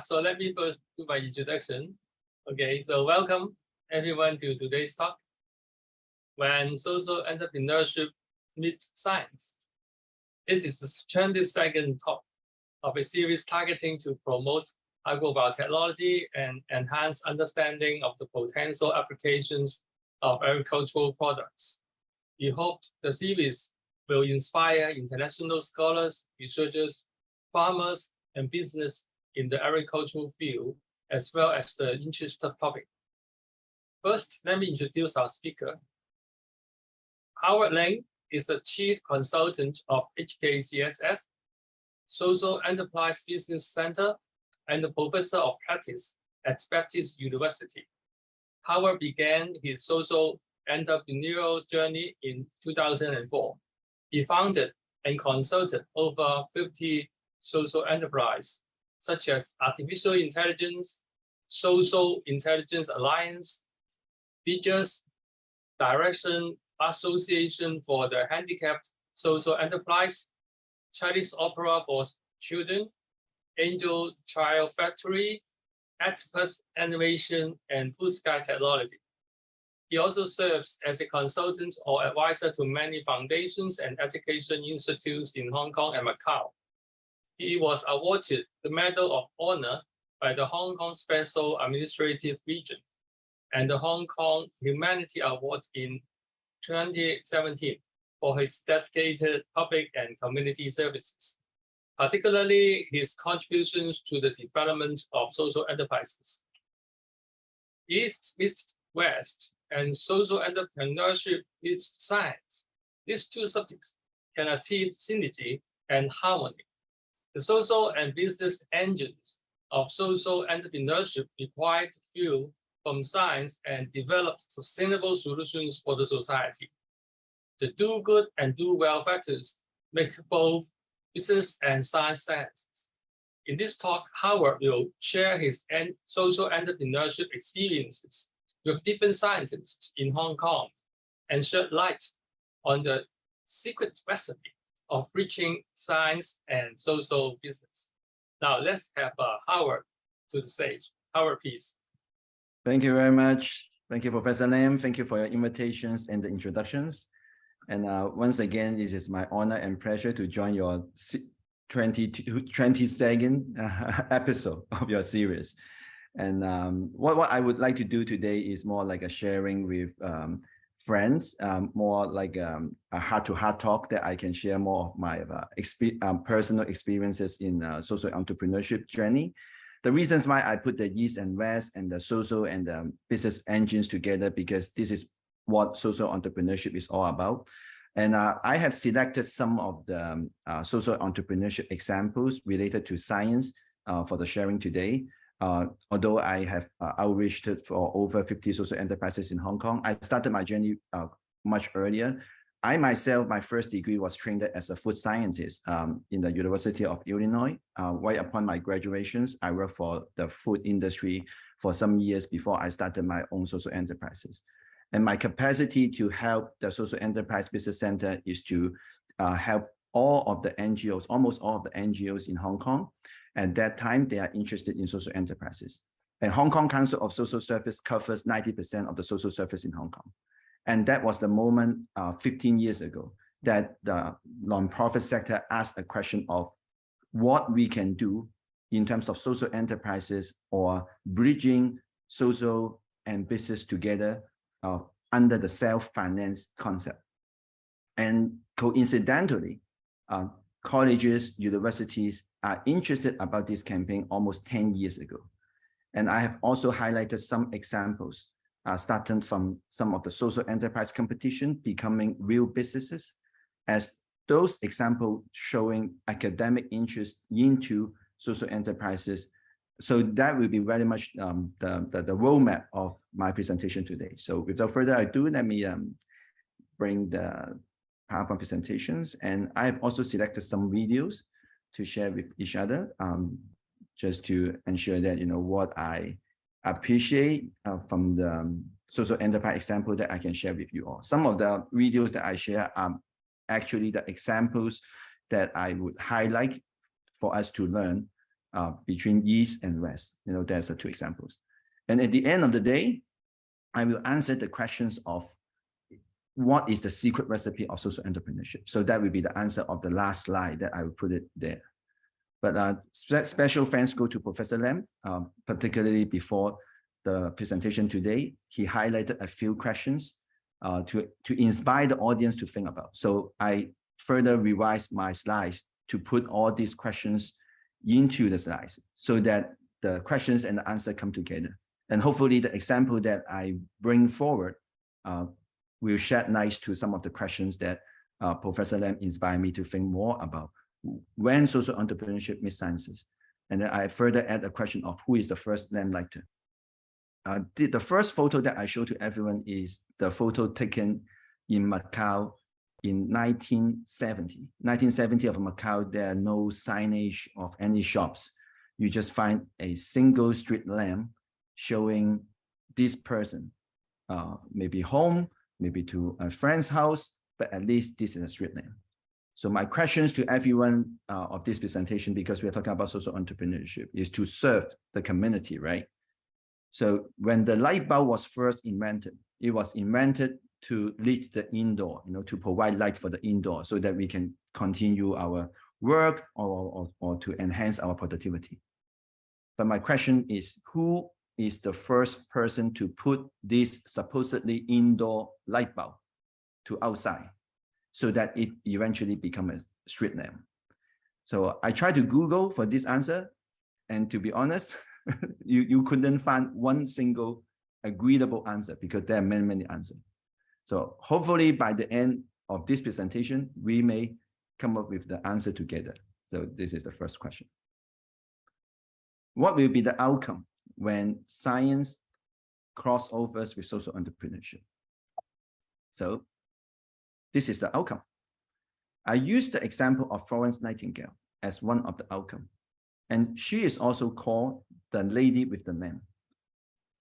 So let me first do my introduction. Okay, so welcome everyone to today's talk, when social entrepreneurship meets science. This is the 22nd talk of a series targeting to promote agrobiotechnology and enhance understanding of the potential applications of agricultural products. We hope the series will inspire international scholars, researchers, farmers, and business in the agricultural field, as well as the interested public. First, let me introduce our speaker. Howard Lang is the Chief Consultant of HKCSS, Social Enterprise Business Center, and the Professor of Practice at Baptist University. Howard began his social entrepreneurial journey in 2004. He founded and consulted over 50 social enterprises, such as Artificial Intelligence, Social Intelligence Alliance, Features, Direction Association for the Handicapped Social Enterprise, Chinese Opera for Children, Angel Child Factory, Octopus Animation, and Blue Sky Technology. He also serves as a consultant or advisor to many foundations and education institutes in Hong Kong and Macau. He was awarded the Medal of Honor by the Hong Kong Special Administrative Region and the Hong Kong Humanity Award in 2017 for his dedicated public and community services, particularly his contributions to the development of social enterprises. East meets West and social entrepreneurship meets science. These two subjects can achieve synergy and harmony. The social and business engines of social entrepreneurship require to fuel from science and develop sustainable solutions for the society. The do good and do well factors make both business and science sense. In this talk, Howard will share his social entrepreneurship experiences with different scientists in Hong Kong and shed light on the secret recipe of bridging science and social business. Now let's have Howard to the stage. Howard, please. Thank you very much. Thank you, Professor Lam. Thank you for your invitations and the introductions. And once again, it is my honor and pleasure to join your 22nd episode of your series. And what I would like to do today is more like a sharing with friends, more like a heart-to-heart talk that I can share more of my personal experiences in social entrepreneurship journey. The reasons why I put the East and West and the social and the business engines together, because this is what social entrepreneurship is all about. And I have selected some of the social entrepreneurship examples related to science for the sharing today. Although I have outreached for over 50 social enterprises in Hong Kong, I started my journey much earlier. I myself, my first degree was trained as a food scientist in the University of Illinois. Right upon my graduations, I worked for the food industry for some years before I started my own social enterprises. And my capacity to help the Social Enterprise Business Center is to help all of the NGOs, almost all of the NGOs in Hong Kong. At that time, they are interested in social enterprises. And Hong Kong Council of Social Service covers 90% of the social service in Hong Kong. And that was the moment 15 years ago that the nonprofit sector asked a question of what we can do in terms of social enterprises or bridging social and business together under the self-finance concept. And coincidentally, colleges, universities are interested about this campaign almost 10 years ago. And I have also highlighted some examples, starting from some of the social enterprise competition becoming real businesses, as those examples showing academic interest into social enterprises. So that will be very much the roadmap of my presentation today. So without further ado, let me bring the PowerPoint presentations. And I have also selected some videos to share with each other, just to ensure that, you know, what I appreciate from the social enterprise example that I can share with you all. Some of the videos that I share are actually the examples that I would highlight for us to learn between East and West. There's the two examples. And at the end of the day, I will answer the questions of what is the secret recipe of social entrepreneurship. So that will be the answer of the last slide that I will put it there. But special thanks go to Professor Lam, particularly before the presentation today. He highlighted a few questions to inspire the audience to think about. So I further revised my slides to put all these questions into the slides so that the questions and the answer come together. And hopefully the example that I bring forward will shed light to some of the questions that Professor Lam inspired me to think more about when social entrepreneurship meets sciences. And then I further add a question of who is the first lamplighter. The first photo that I show to everyone is the photo taken in Macau in 1970. 1970 of Macau, there are no signage of any shops. You just find a single street lamp showing this person, maybe home, maybe to a friend's house, but at least this is a street lamp. So my questions to everyone of this presentation, because we're talking about social entrepreneurship, is to serve the community, right? So when the light bulb was first invented, it was invented to lit the indoor, to provide light for the indoor so that we can continue our work or to enhance our productivity. But my question is, who is the first person to put this supposedly indoor light bulb to outside so that it eventually become a street lamp? So I tried to Google for this answer, and to be honest, you couldn't find one single agreeable answer because there are many answers. So hopefully by the end of this presentation, we may come up with the answer together. So this is the first question. What will be the outcome when science crossovers with social entrepreneurship? So this is the outcome. I use the example of Florence Nightingale as one of the outcomes. And she is also called the lady with the lamp.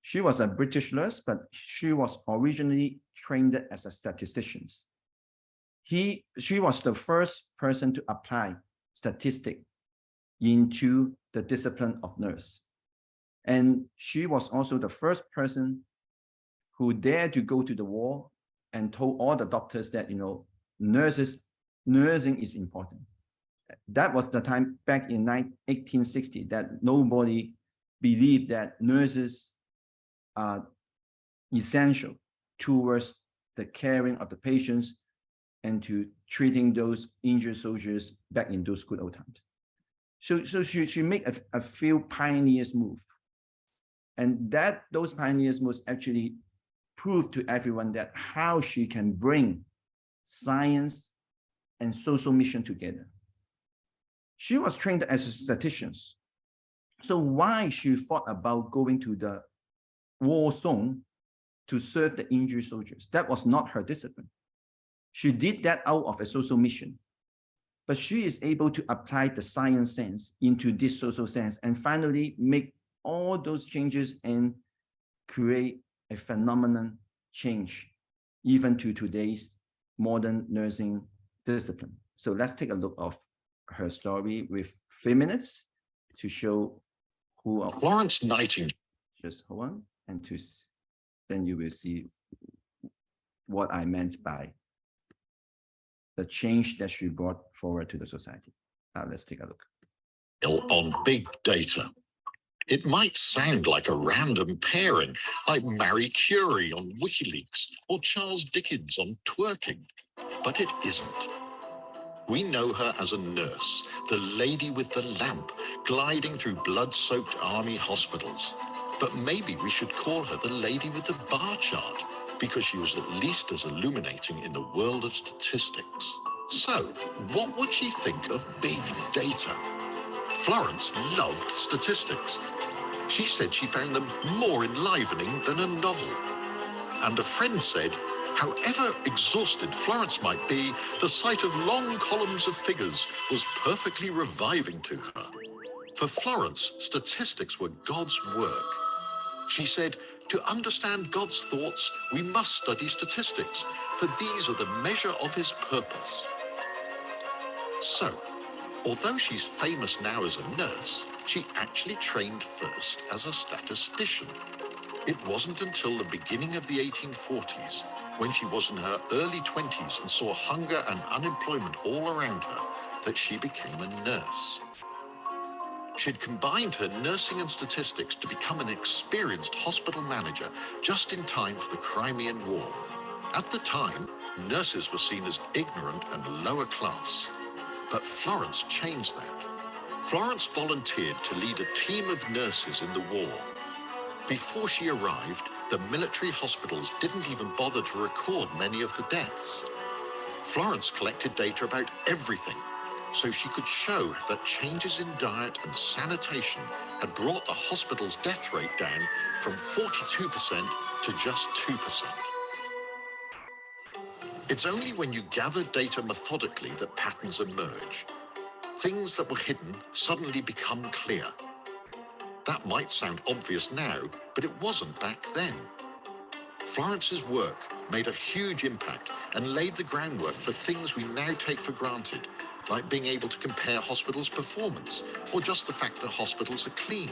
She was a British nurse, but she was originally trained as a statistician. She was the first person to apply statistics into the discipline of nurse. And she was also the first person who dared to go to the war and told all the doctors that, nursing is important. That was the time back in 1860 that nobody believed that nurses are essential towards the caring of the patients and to treating those injured soldiers back in those good old times. So she made a few pioneers move. And those pioneers moves actually proved to everyone that how she can bring science and social mission together. She was trained as a statistician. So why she thought about going to the war zone to serve the injured soldiers? That was not her discipline. She did that out of a social mission. But she is able to apply the science sense into this social sense and finally make all those changes and create a phenomenon change, even to today's modern nursing discipline. So let's take a look of her story with 3 minutes to show who Florence Nightingale. Just hold on, and then you will see what I meant by the change that she brought forward to the society. Let's take a look. On big data. It might sound like a random pairing, like Marie Curie on WikiLeaks or Charles Dickens on twerking, but it isn't. We know her as a nurse, the lady with the lamp, gliding through blood-soaked army hospitals. But maybe we should call her the lady with the bar chart, because she was at least as illuminating in the world of statistics. So, what would she think of big data? Florence loved statistics. She said she found them more enlivening than a novel. And a friend said, however exhausted Florence might be, the sight of long columns of figures was perfectly reviving to her. For Florence, statistics were God's work. She said, to understand God's thoughts, we must study statistics, for these are the measure of his purpose. So, although she's famous now as a nurse, she actually trained first as a statistician. It wasn't until the beginning of the 1840s, when she was in her early 20s and saw hunger and unemployment all around her, that she became a nurse. She'd combined her nursing and statistics to become an experienced hospital manager just in time for the Crimean War. At the time, nurses were seen as ignorant and lower class. But Florence changed that. Florence volunteered to lead a team of nurses in the war. Before she arrived, the military hospitals didn't even bother to record many of the deaths. Florence collected data about everything, so she could show that changes in diet and sanitation had brought the hospital's death rate down from 42% to just 2%. It's only when you gather data methodically that patterns emerge. Things that were hidden suddenly become clear. That might sound obvious now, but it wasn't back then. Florence's work made a huge impact and laid the groundwork for things we now take for granted, like being able to compare hospitals' performance, or just the fact that hospitals are clean.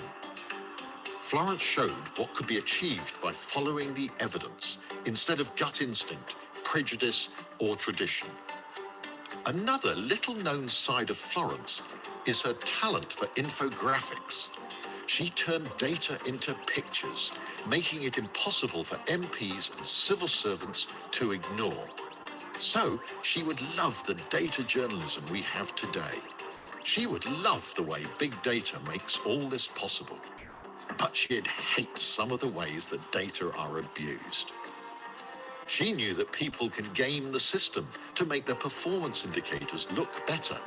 Florence showed what could be achieved by following the evidence instead of gut instinct, prejudice, or tradition. Another little-known side of Florence is her talent for infographics. She turned data into pictures, making it impossible for MPs and civil servants to ignore. So she would love the data journalism we have today. She would love the way big data makes all this possible. But she'd hate some of the ways that data are abused. She knew that people can game the system to make their performance indicators look better.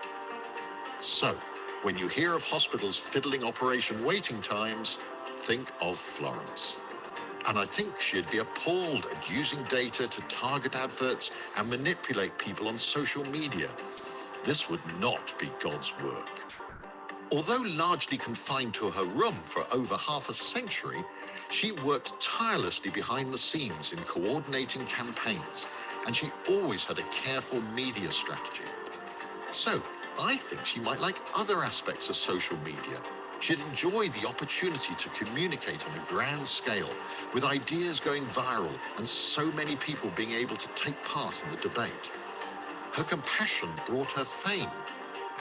So, when you hear of hospitals fiddling operation waiting times, think of Florence. And I think she'd be appalled at using data to target adverts and manipulate people on social media. This would not be God's work. Although largely confined to her room for over half a century, she worked tirelessly behind the scenes in coordinating campaigns, and she always had a careful media strategy. So, I think she might like other aspects of social media. She'd enjoy the opportunity to communicate on a grand scale, with ideas going viral and so many people being able to take part in the debate. Her compassion brought her fame,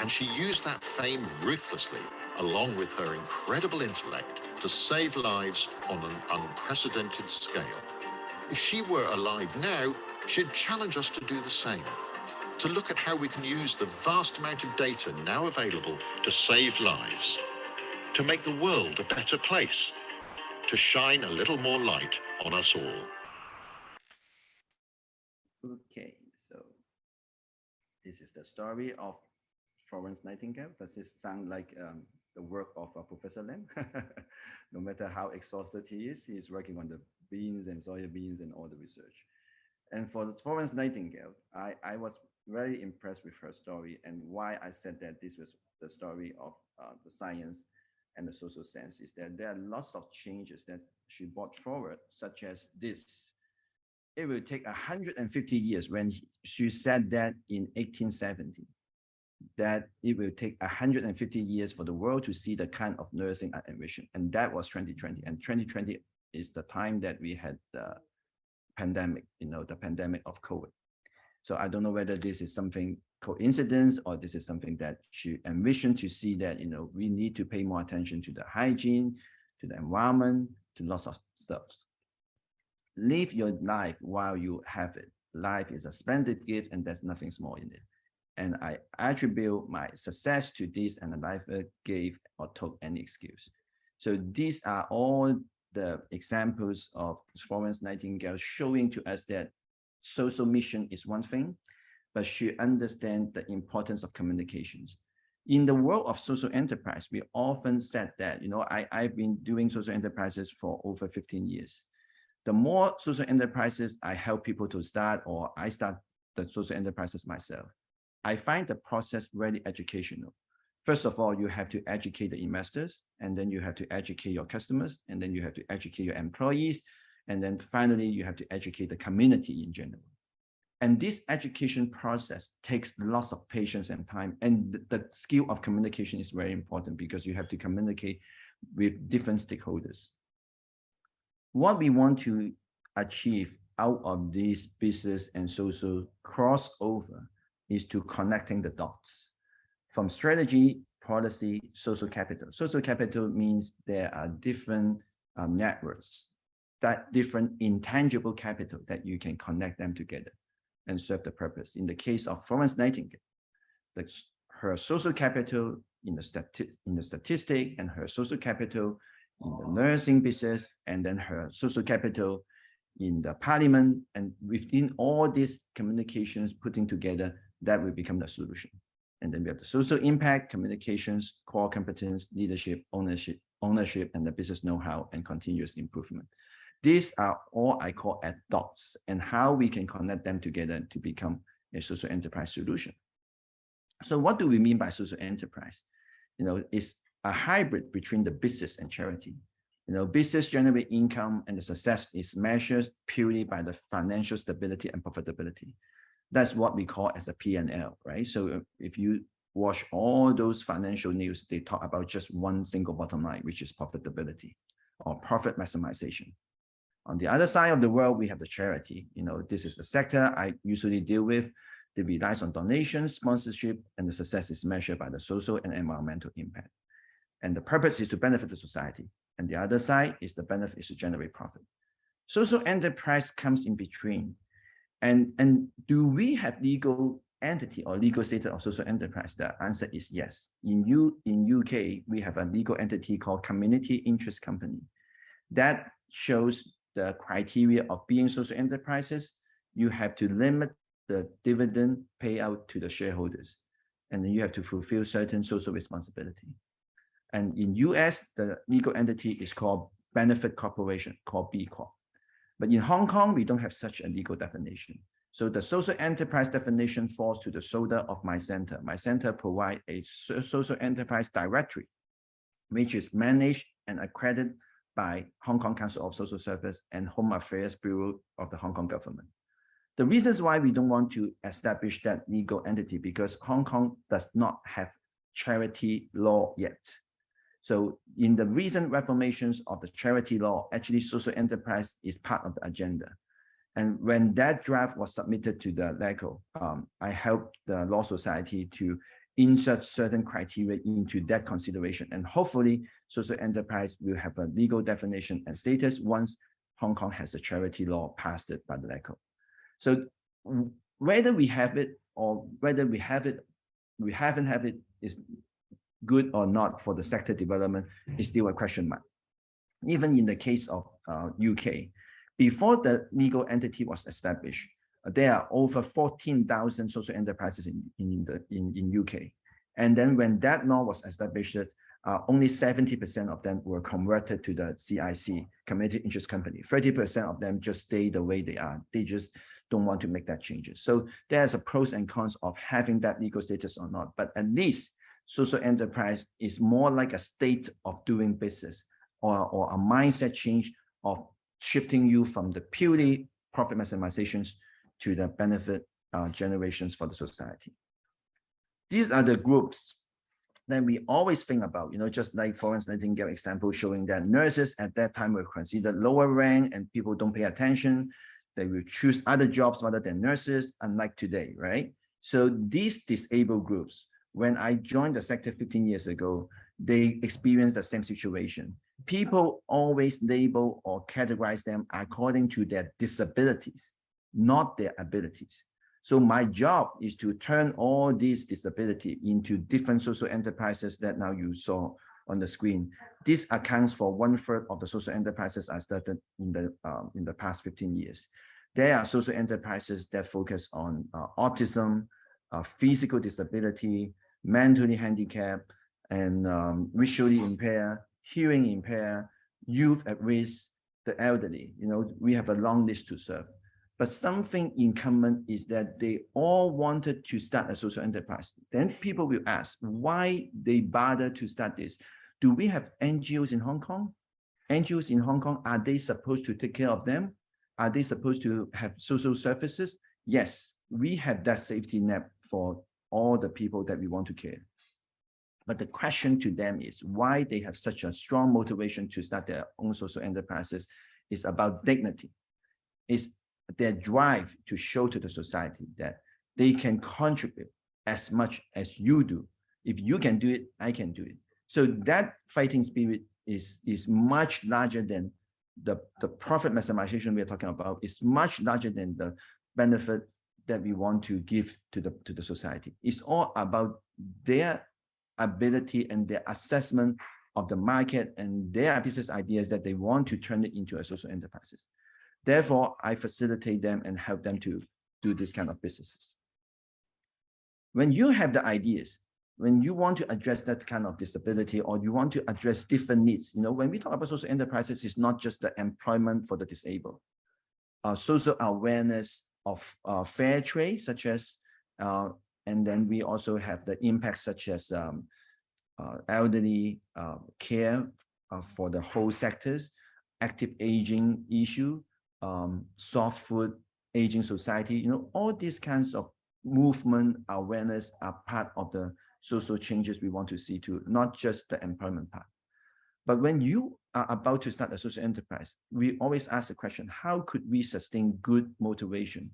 and she used that fame ruthlessly, along with her incredible intellect, to save lives on an unprecedented scale. If she were alive now, she'd challenge us to do the same, to look at how we can use the vast amount of data now available to save lives, to make the world a better place, to shine a little more light on us all. Okay, so this is the story of Florence Nightingale. Does this sound like the work of Professor Lam? No matter how exhausted he is working on the beans and soybeans and all the research. And for Florence Nightingale, I was very impressed with her story, and why I said that this was the story of the science and the social science is that there are lots of changes that she brought forward, such as this. It will take 150 years when she said that in 1870, that it will take 150 years for the world to see the kind of nursing and enrichment. And that was 2020. And 2020 is the time that we had the pandemic, the pandemic of COVID. So I don't know whether this is something coincidence or this is something that she envisioned to see that, we need to pay more attention to the hygiene, to the environment, to lots of stuff. Live your life while you have it. Life is a splendid gift and there's nothing small in it. And I attribute my success to this, and I never gave or took any excuse. So these are all the examples of Florence Nightingale showing to us that social mission is one thing, but she understands the importance of communications. In the world of social enterprise, we often said that, I've been doing social enterprises for over 15 years. The more social enterprises I help people to start, or I start the social enterprises myself, I find the process very educational. First of all, you have to educate the investors, and then you have to educate your customers, and then you have to educate your employees, and then finally you have to educate the community in general. And this education process takes lots of patience and time. And the skill of communication is very important because you have to communicate with different stakeholders. What we want to achieve out of this business and social crossover is to connecting the dots from strategy, policy, social capital. Social capital means there are different networks, that different intangible capital that you can connect them together and serve the purpose. In the case of Florence Nightingale, her social capital in the statistic and her social capital in the nursing business, and then her social capital in the parliament, and within all these communications putting together, that will become the solution. And then we have the social impact, communications, core competence, leadership, ownership, and the business know-how and continuous improvement. These are all I call at dots, and how we can connect them together to become a social enterprise solution. So what do we mean by social enterprise? It's a hybrid between the business and charity. Business generate income, and the success is measured purely by the financial stability and profitability. That's what we call as a P&L, right? So if you watch all those financial news, they talk about just one single bottom line, which is profitability or profit maximization. On the other side of the world, we have the charity. This is the sector I usually deal with. They relies on donations, sponsorship, and the success is measured by the social and environmental impact. And the purpose is to benefit the society. And the other side is the benefit is to generate profit. Social enterprise comes in between. And do we have legal entity or legal status of social enterprise? The answer is yes. In UK, we have a legal entity called Community Interest Company. That shows the criteria of being social enterprises. You have to limit the dividend payout to the shareholders, and then you have to fulfill certain social responsibility. And in US, the legal entity is called Benefit Corporation, called B Corp. But in Hong Kong, we don't have such a legal definition. So the social enterprise definition falls to the shoulder of my center. My center provides a social enterprise directory, which is managed and accredited by Hong Kong Council of Social Service and Home Affairs Bureau of the Hong Kong government. The reasons why we don't want to establish that legal entity, because Hong Kong does not have charity law yet. So in the recent reformations of the charity law, actually social enterprise is part of the agenda. And when that draft was submitted to the LEGO, I helped the Law Society to insert certain criteria into that consideration. And hopefully social enterprise will have a legal definition and status once Hong Kong has a charity law passed by the LEGO. So whether we have it or whether we haven't have it is good or not for the sector development is still a question mark. Even in the case of UK, before the legal entity was established, there are over 14,000 social enterprises in UK. And then when that law was established, only 70% of them were converted to the CIC, Community Interest Company. 30% of them just stay the way they are. They just don't want to make that changes. So there's a pros and cons of having that legal status or not, but at least social enterprise is more like a state of doing business or a mindset change of shifting you from the purely profit maximizations to the benefit generations for the society. These are the groups that we always think about, just like Florence Nightingale example showing that nurses at that time were considered lower rank and people don't pay attention. They will choose other jobs rather than nurses, unlike today, right? So these disabled groups, when I joined the sector 15 years ago, they experienced the same situation. People always label or categorize them according to their disabilities, not their abilities. So my job is to turn all these disability into different social enterprises that now you saw on the screen. This accounts for 1/3 of the social enterprises I started in the past 15 years. There are social enterprises that focus on autism, physical disability, mentally handicapped, and visually impaired, hearing impaired, youth at risk, the elderly. We have a long list to serve. But something in common is that they all wanted to start a social enterprise. Then people will ask why they bother to start this. Do we have NGOs in Hong Kong? NGOs in Hong Kong, are they supposed to take care of them? Are they supposed to have social services? yes, we have that safety net for all the people that we want to care. But the question to them is why they have such a strong motivation to start their own social enterprises is about dignity. It's their drive to show to the society that they can contribute as much as you do. If you can do it, I can do it. So that fighting spirit is much larger than the profit maximization we are talking about. Is much larger than the benefit that we want to give to the society. It's all about their ability and their assessment of the market and their business ideas that they want to turn it into a social enterprises. Therefore, I facilitate them and help them to do this kind of businesses. When you have the ideas, when you want to address that kind of disability or you want to address different needs, when we talk about social enterprises, it's not just the employment for the disabled. Social awareness of fair trade, such as, and then we also have the impacts such as elderly care for the whole sectors, active aging issue, soft food, aging society, all these kinds of movement awareness are part of the social changes we want to see too, not just the employment part. But when you are about to start a social enterprise, we always ask the question, how could we sustain good motivation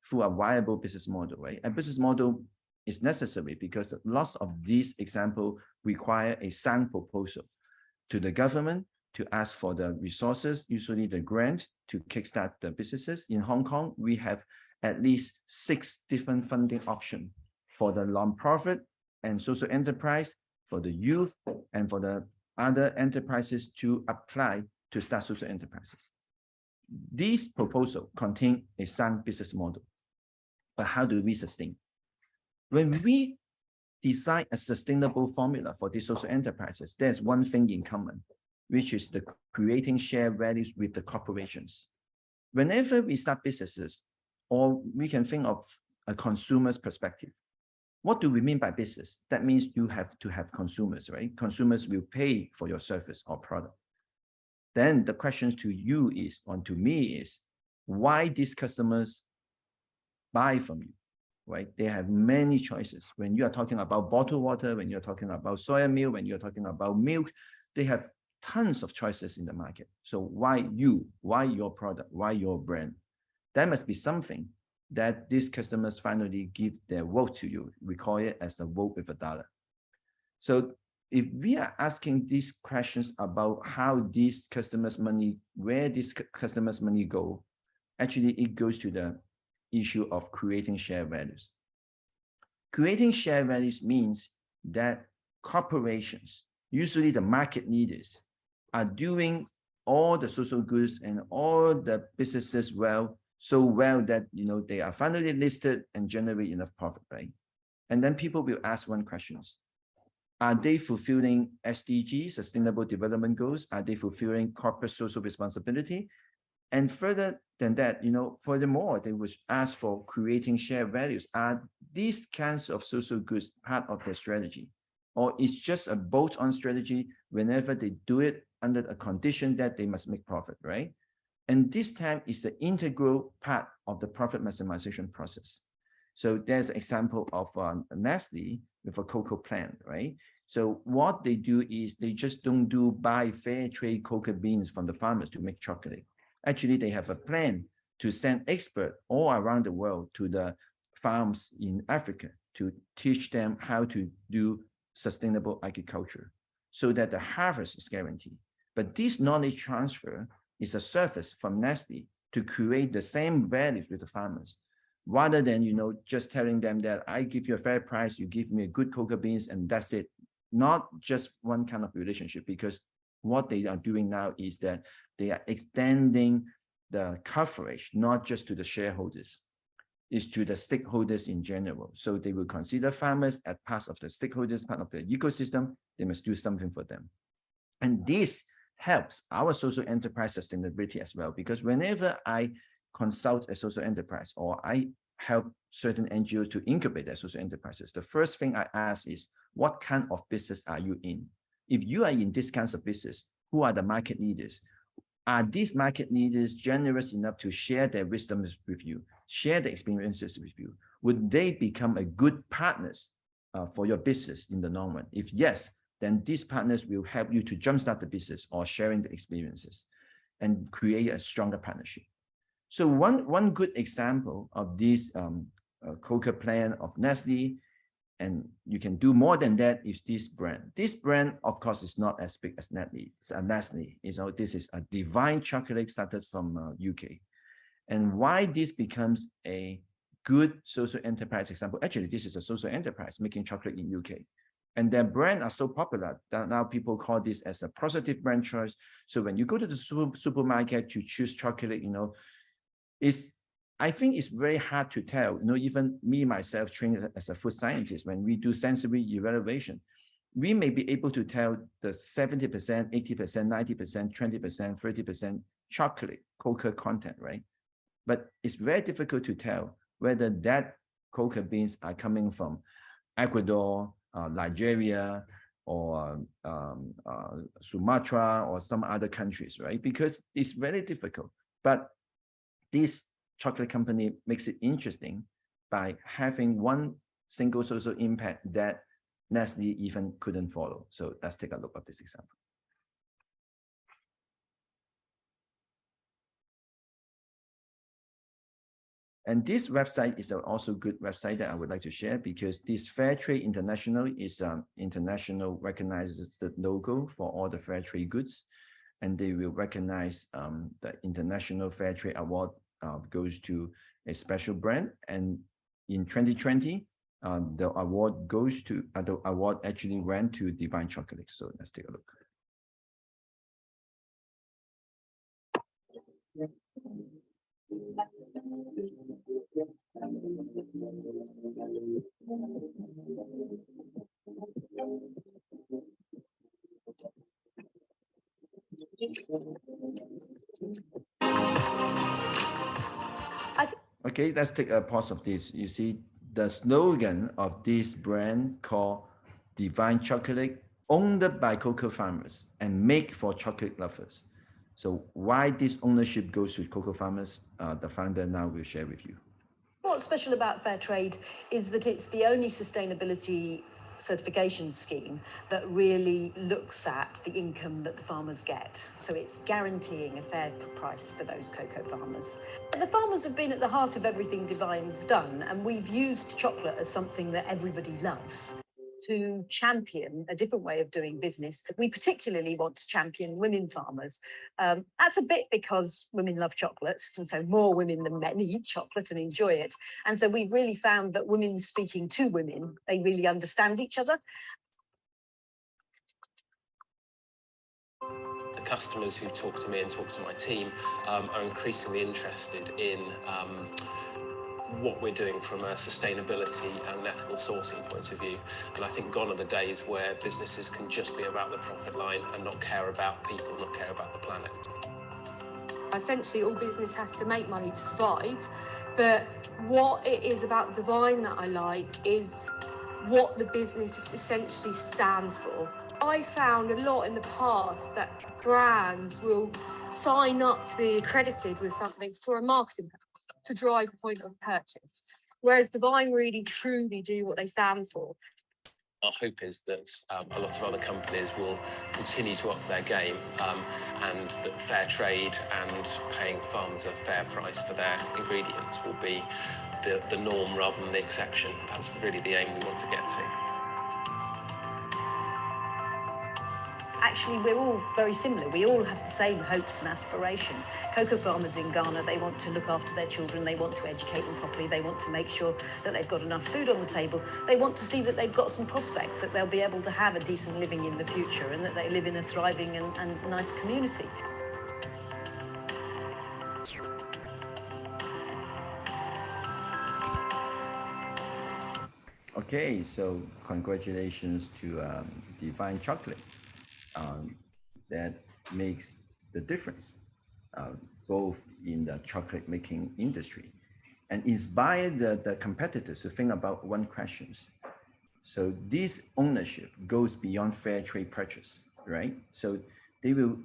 through a viable business model, right? A business model is necessary because lots of these examples require a sound proposal to the government to ask for the resources, usually the grant, to kickstart the businesses. In Hong Kong, we have at least 6 different funding options for the nonprofit and social enterprise, for the youth, and for the other enterprises to apply to start social enterprises. These proposals contain a sound business model, but how do we sustain? When we design a sustainable formula for these social enterprises, there's one thing in common, which is the creating shared values with the corporations. Whenever we start businesses, or we can think of a consumer's perspective, what do we mean by business? That means you have to have consumers, right? Consumers will pay for your service or product. Then the questions to you is, or to me is, why these customers buy from you, right? They have many choices. When you are talking about bottled water, when you're talking about soya milk, when you're talking about milk, they have tons of choices in the market. So why you? Why your product? Why your brand? That must be something that these customers finally give their vote to you. We call it as a vote with a dollar. So if we are asking these questions about how these customers' money, where these customers' money go, actually it goes to the issue of creating shared values. Creating shared values means that corporations, usually the market leaders, are doing all the social goods and all the businesses so well that they are finally listed and generate enough profit, right? And then people will ask one question: are they fulfilling SDG, Sustainable Development Goals? Are they fulfilling corporate social responsibility? And further than that, furthermore, they would ask for creating shared values. Are these kinds of social goods part of their strategy? Or it's just a bolt-on strategy whenever they do it under a condition that they must make profit, right? And this time is the integral part of the profit maximization process. So there's an example of Nestle with a cocoa plant, right? So what they do is they just don't buy fair trade cocoa beans from the farmers to make chocolate. Actually, they have a plan to send experts all around the world to the farms in Africa to teach them how to do sustainable agriculture so that the harvest is guaranteed. But this knowledge transfer is a service from Nestle to create the same values with the farmers, rather than just telling them that I give you a fair price, you give me a good cocoa beans, and that's it. Not just one kind of relationship, because what they are doing now is that they are extending the coverage not just to the shareholders, is to the stakeholders in general. So they will consider farmers as part of the stakeholders, part of the ecosystem. They must do something for them, and this helps our social enterprise sustainability as well, because whenever I consult a social enterprise or I help certain NGOs to incubate their social enterprises, the first thing I ask is, what kind of business are you in? If you are in this kinds of business, who are the market leaders? Are these market leaders generous enough to share their wisdom with you, share their experiences with you? Would they become a good partners for your business in the long run? If yes, then these partners will help you to jumpstart the business or sharing the experiences and create a stronger partnership. So one good example of this cocoa plan of Nestle, and you can do more than that, is this brand. This brand, of course, is not as big as Nestle. This is a divine chocolate started from UK. And why this becomes a good social enterprise example? Actually, this is a social enterprise making chocolate in UK. And their brand are so popular that now people call this as a positive brand choice. So when you go to the supermarket to choose chocolate, I think it's very hard to tell. Even me myself, trained as a food scientist, when we do sensory evaluation, we may be able to tell the 70%, 80%, 90%, 20%, 30% chocolate cocoa content, right? But it's very difficult to tell whether that cocoa beans are coming from Ecuador, Nigeria, or Sumatra, or some other countries, right? Because it's very difficult. But this chocolate company makes it interesting by having one single social impact that Nestle even couldn't follow. So let's take a look at this example. And this website is also a good website that I would like to share, because this Fair Trade International is international recognizes the logo for all the fair trade goods, and they will recognize the International Fair Trade Award goes to a special brand. And in 2020, the award actually went to Divine Chocolate. So let's take a look. Okay, let's take a pause of this. You see the slogan of this brand called Divine Chocolate, owned by cocoa farmers and made for chocolate lovers. So why this ownership goes to cocoa farmers, the founder now will share with you. What's special about Fair Trade is that it's the only sustainability certification scheme that really looks at the income that the farmers get. So it's guaranteeing a fair price for those cocoa farmers. And the farmers have been at the heart of everything Divine's done, and we've used chocolate as something that everybody loves to champion a different way of doing business. We particularly want to champion women farmers. That's a bit because women love chocolate, and so more women than men eat chocolate and enjoy it. And so we've really found that women speaking to women, they really understand each other. The customers who talk to me and talk to my team are increasingly interested in what we're doing from a sustainability and an ethical sourcing point of view. And I think gone are the days where businesses can just be about the profit line and not care about people, not care about the planet. Essentially, all business has to make money to survive, but what it is about Divine that I like is what the business essentially stands for. I found a lot in the past that brands will sign up to be accredited with something for a marketing purpose, to drive a point of purchase, whereas Divine really truly do what they stand for. Our hope is that a lot of other companies will continue to up their game, and that fair trade and paying farmers a fair price for their ingredients will be the norm rather than the exception. That's really the aim we want to get to. Actually, we're all very similar. We all have the same hopes and aspirations. Cocoa farmers in Ghana, they want to look after their children, they want to educate them properly, they want to make sure that they've got enough food on the table, they want to see that they've got some prospects, that they'll be able to have a decent living in the future, and that they live in a thriving and nice community. Okay, so congratulations to Divine Chocolate. That makes the difference, both in the chocolate making industry, and inspire the competitors to think about one question. So this ownership goes beyond fair trade purchase, right? So they will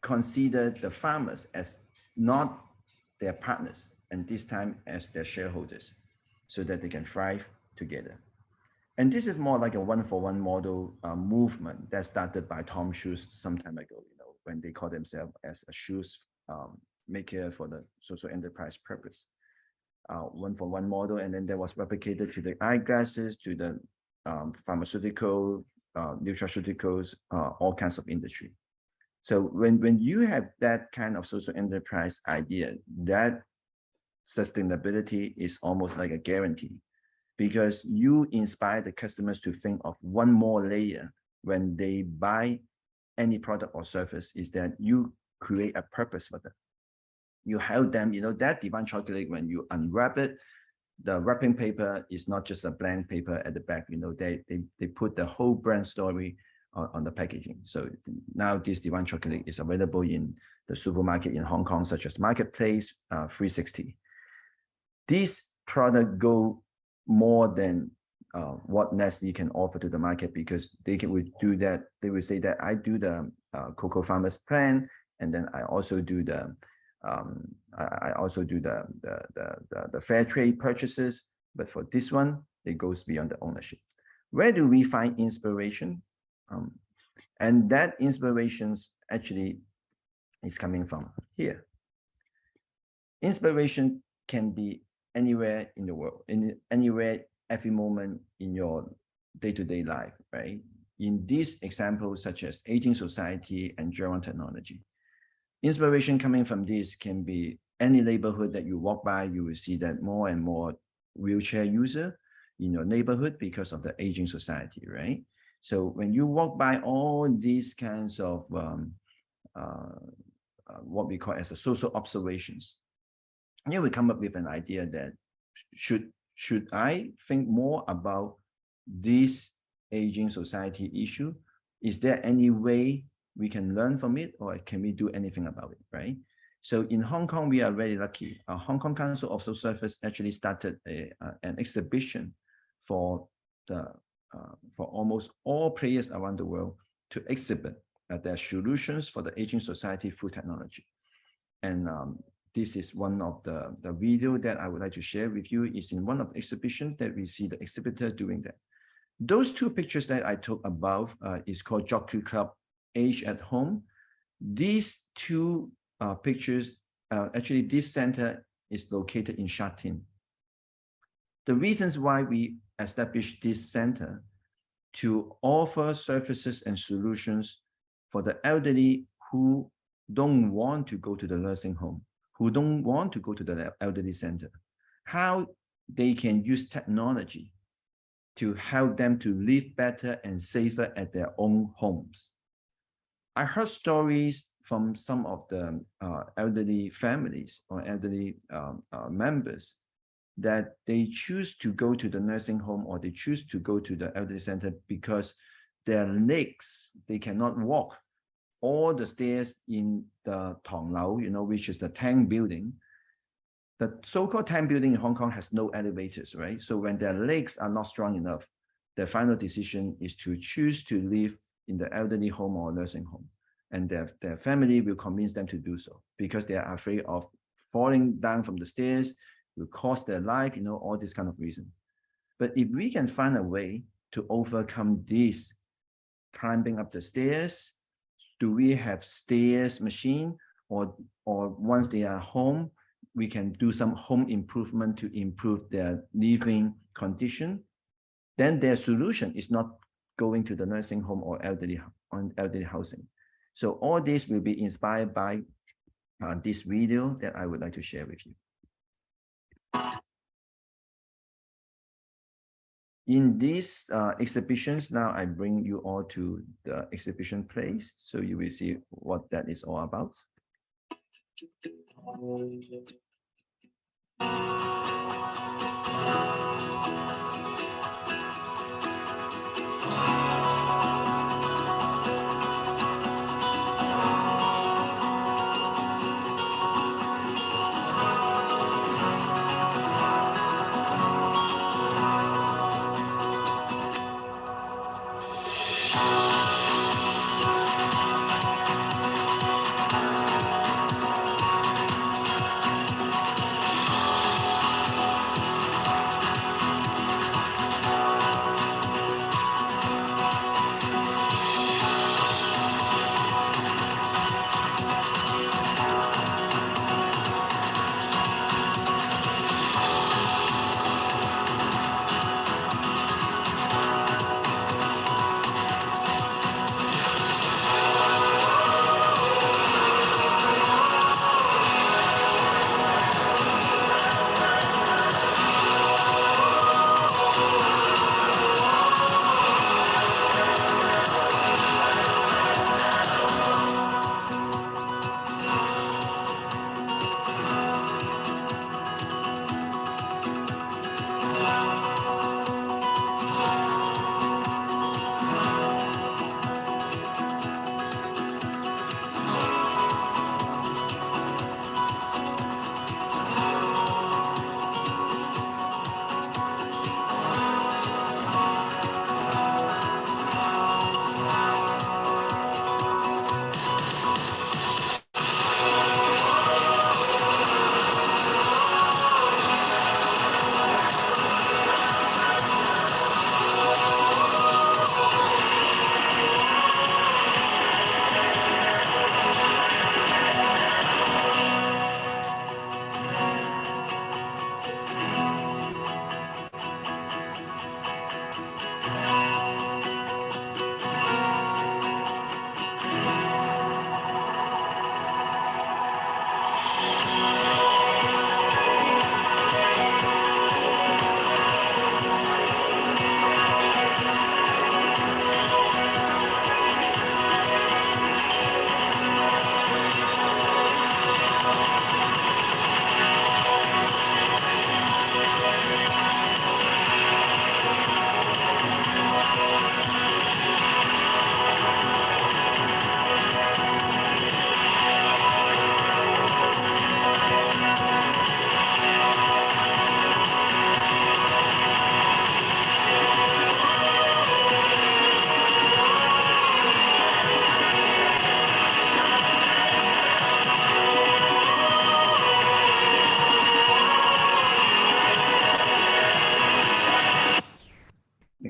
consider the farmers as not their partners, and this time as their shareholders, so that they can thrive together. And this is more like a one-for-one model movement that started by Tom Shoes some time ago, when they call themselves as a shoes maker for the social enterprise purpose. One-for-one model, and then that was replicated to the eyeglasses, to the pharmaceutical, nutraceuticals, all kinds of industry. So when you have that kind of social enterprise idea, that sustainability is almost like a guarantee, because you inspire the customers to think of one more layer when they buy any product or service, is that you create a purpose for them. You help them, that divine chocolate, when you unwrap it, the wrapping paper is not just a blank paper at the back, they put the whole brand story on the packaging. So now this divine chocolate is available in the supermarket in Hong Kong, such as Marketplace, 360. These products go more than what Nestle can offer to the market, because they would do that. They will say that I do the cocoa farmers plan, and then I also do the the fair trade purchases. But for this one, it goes beyond the ownership. Where do we find inspiration? And that inspirations actually is coming from here. Inspiration can be anywhere in the world, anywhere, every moment in your day-to-day life, right? In these examples, such as aging society and germ technology, inspiration coming from this can be any neighborhood that you walk by. You will see that more and more wheelchair user in your neighborhood because of the aging society, right? So when you walk by all these kinds of what we call as a social observations, you will come up with an idea that should I think more about this aging society issue? Is there any way we can learn from it, or can we do anything about it, right? So in Hong Kong, we are very lucky. Our Hong Kong Council of Social Service actually started an exhibition for almost all players around the world to exhibit their solutions for the aging society through technology. And this is one of the video that I would like to share with you. Is in one of the exhibitions that we see the exhibitor doing that. Those two pictures that I took above is called Jockey Club Age at Home. These two pictures, actually this center is located in Sha Tin. The reasons why we established this center to offer services and solutions for the elderly who don't want to go to the nursing home, who don't want to go to the elderly center, how they can use technology to help them to live better and safer at their own homes. I heard stories from some of the elderly families or elderly members that they choose to go to the nursing home or they choose to go to the elderly center because their legs, they cannot walk all the stairs in the Tong Lau, which is the Tang building. The so-called Tang building in Hong Kong has no elevators, right? So when their legs are not strong enough, their final decision is to choose to live in the elderly home or nursing home. And their family will convince them to do so because they are afraid of falling down from the stairs, will cost their life, all this kind of reason. But if we can find a way to overcome this, climbing up the stairs, do we have stairs machine, or once they are home, we can do some home improvement to improve their living condition, then their solution is not going to the nursing home or elderly housing. So all this will be inspired by this video that I would like to share with you. In these exhibitions, now I bring you all to the exhibition place, so you will see what that is all about.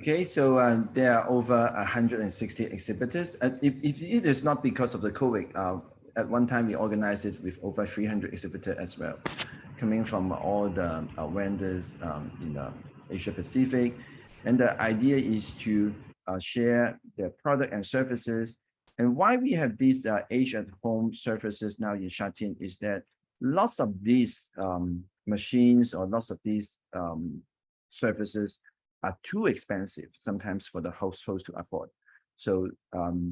Okay, so there are over 160 exhibitors. If it is not because of the COVID, at one time we organized it with over 300 exhibitors as well, coming from all the vendors in the Asia Pacific. And the idea is to share their product and services. And why we have these age at home services now in Sha Tin is that lots of these machines or lots of these services are too expensive sometimes for the households to afford. So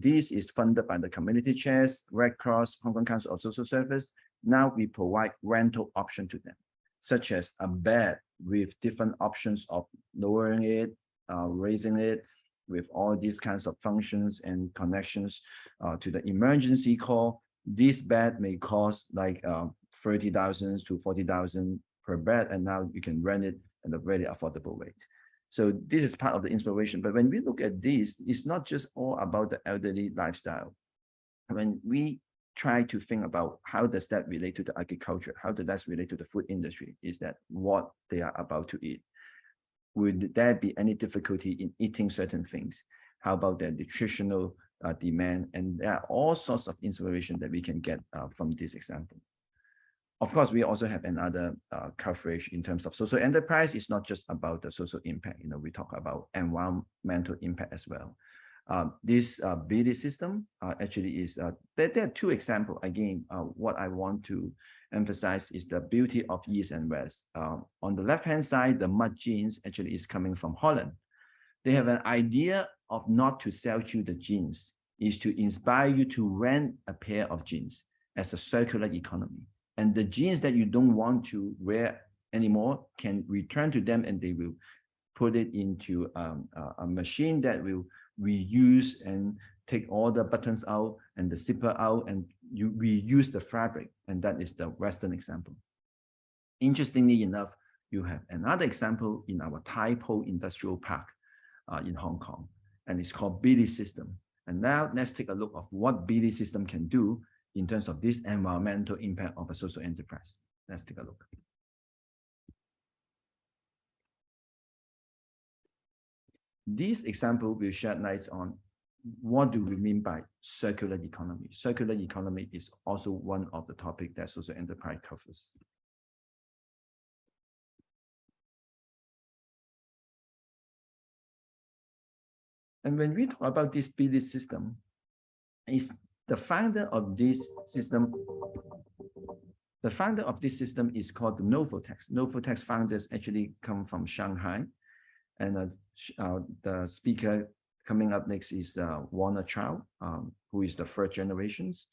this is funded by the community chairs, Red Cross, Hong Kong Council of Social Service. Now we provide rental option to them, such as a bed with different options of lowering it, raising it, with all these kinds of functions and connections to the emergency call. This bed may cost like 30,000 to 40,000 per bed, and now you can rent it at a very affordable rate. So this is part of the inspiration. But when we look at this, it's not just all about the elderly lifestyle. When we try to think about how does that relate to the agriculture, how does that relate to the food industry, is that what they are about to eat. Would there be any difficulty in eating certain things? How about their nutritional demand? And there are all sorts of inspiration that we can get from this example. Of course, we also have another coverage in terms of social enterprise. It's not just about the social impact. We talk about environmental impact as well. This BD system actually is, there are two examples. Again, what I want to emphasize is the beauty of East and West. On the left-hand side, the mud jeans actually is coming from Holland. They have an idea of not to sell you the jeans, is to inspire you to rent a pair of jeans as a circular economy. And the jeans that you don't want to wear anymore can return to them, and they will put it into a machine that will reuse and take all the buttons out and the zipper out, and you reuse the fabric. And that is the Western example. Interestingly enough, you have another example in our Tai Po Industrial Park in Hong Kong, and it's called BD System. And now let's take a look of what BD System can do in terms of this environmental impact of a social enterprise. Let's take a look. This example will shed light on what do we mean by circular economy. Circular economy is also one of the topics that social enterprise covers. And when we talk about this BD system, is the founder of this system. The founder of this system is called the Novotex. Novotex founders actually come from Shanghai, and the speaker coming up next is Warner Chow, who is the third generations.